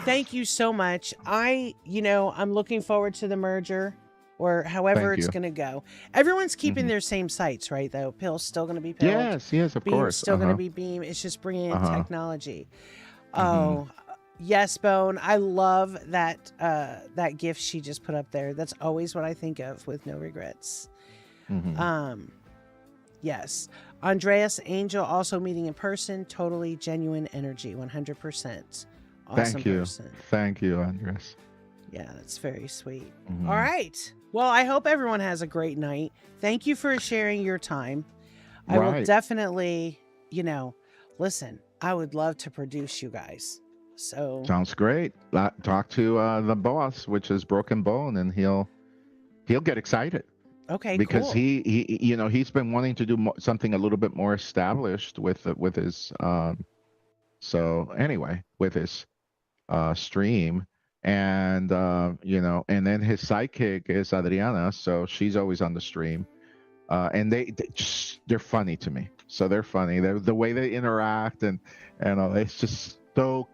Thank you so much. I'm looking forward to the merger, or however it's going to go. Everyone's keeping their same sites, right? Though Pill's still going to be Pill. Yes, of Beam's course. still going to be Beam. It's just bringing in technology. Oh, yes, Bone. I love that that gift she just put up there. That's always what I think of with no regrets. Yes. Andreas Angel also meeting in person. Totally genuine energy. 100%. Awesome person. Thank you, Andres. Yeah, that's very sweet. All right. Well, I hope everyone has a great night. Thank you for sharing your time. I will definitely, listen, I would love to produce you guys. So sounds great. Talk to the boss, which is Broken Bone, and he'll get excited. Okay, because cool. he's been wanting to do something a little bit more established with his so anyway, with his stream. And and then his sidekick is Adriana, so she's always on the stream. And they're funny to me. So they're funny. The way they interact, and it's just so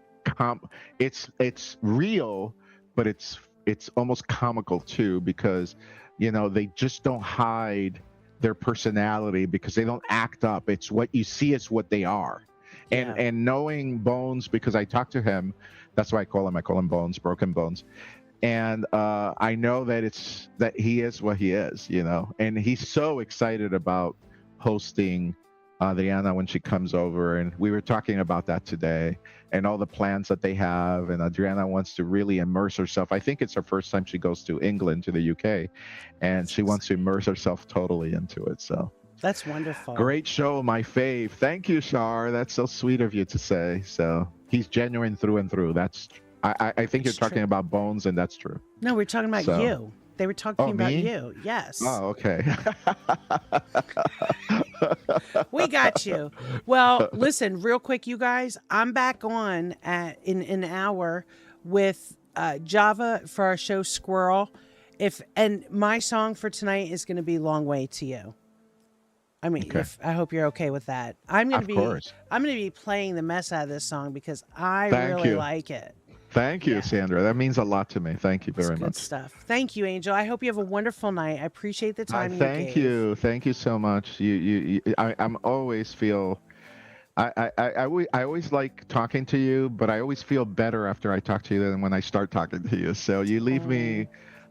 it's real, but it's almost comical too, because they just don't hide their personality, because they don't act up. It's what you see is what they are. Yeah. And knowing Bones, because I talked to him, that's why I call him Bones, Broken Bones. And I know that he is what he is, and he's so excited about hosting Adriana when she comes over. And we were talking about that today, and all the plans that they have. And Adriana wants to really immerse herself. I think it's her first time she goes to England, to the UK, and she wants to immerse herself totally into it. So That's wonderful. great show, my fave. Thank you, Shar. That's so sweet of you to say. So he's genuine through and through. I think you're talking about Bones, and that's true. No, we're talking about you. They were talking about me? you. Yes. Oh, okay. We got you. Well, listen, real quick, you guys. I'm back on in an hour with Java for our show Squirrel. And my song for tonight is going to be "Long Way to You." I mean, Okay. I hope you're okay with that. I'm going Of to course. be playing the mess out of this song because I Thank really you. like it. Thank you, Yeah. Sandra. That means a lot to me. Thank you It's very good much. stuff. Thank you, Angel. I hope you have a wonderful night. I appreciate the time Thank gave. you. Thank you so much. I'm always feel. I always like talking to you, but I always feel better after I talk to you than when I start talking to you. So you leave me,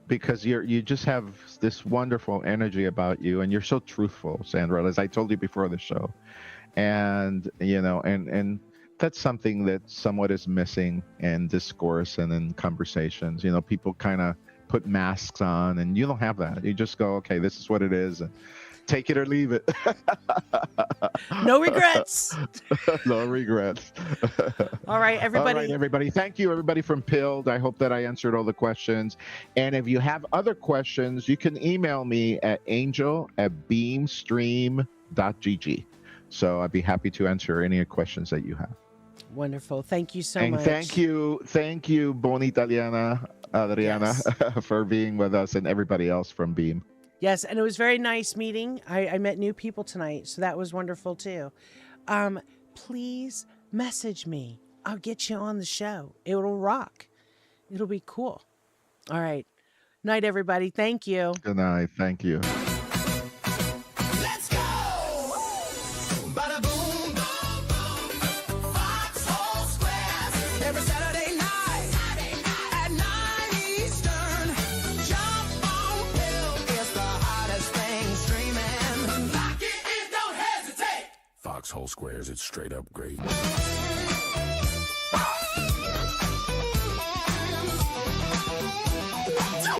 because you just have this wonderful energy about you, and you're so truthful, Sandra, as I told you before the show. And and that's something that somewhat is missing in discourse and in conversations. People kind of put masks on, and you don't have that. You just go, okay, this is what it is, and take it or leave it. No regrets. No regrets. All right, everybody. All right, everybody. Thank you, everybody from Pilled. I hope that I answered all the questions. And if you have other questions, you can email me at angel@beamstream.gg. So I'd be happy to answer any questions that you have. Wonderful. Thank you so And much. thank you, Bonita Adriana, Yes. for being with us, and everybody else from Beam. Yes, and it was very nice meeting. I met new people tonight, so that was wonderful too. Please message me. I'll get you on the show. It'll rock. It'll be cool. All right. Night, everybody. Thank you. Good night. Thank you. Let's go! Bada boom, boom, boom. Foxhole Squares. Every Saturday night at 9 Eastern. Jump on Pill. It's the hottest thing streaming. Lock it in, don't hesitate. Foxhole Squares, it's straight up great.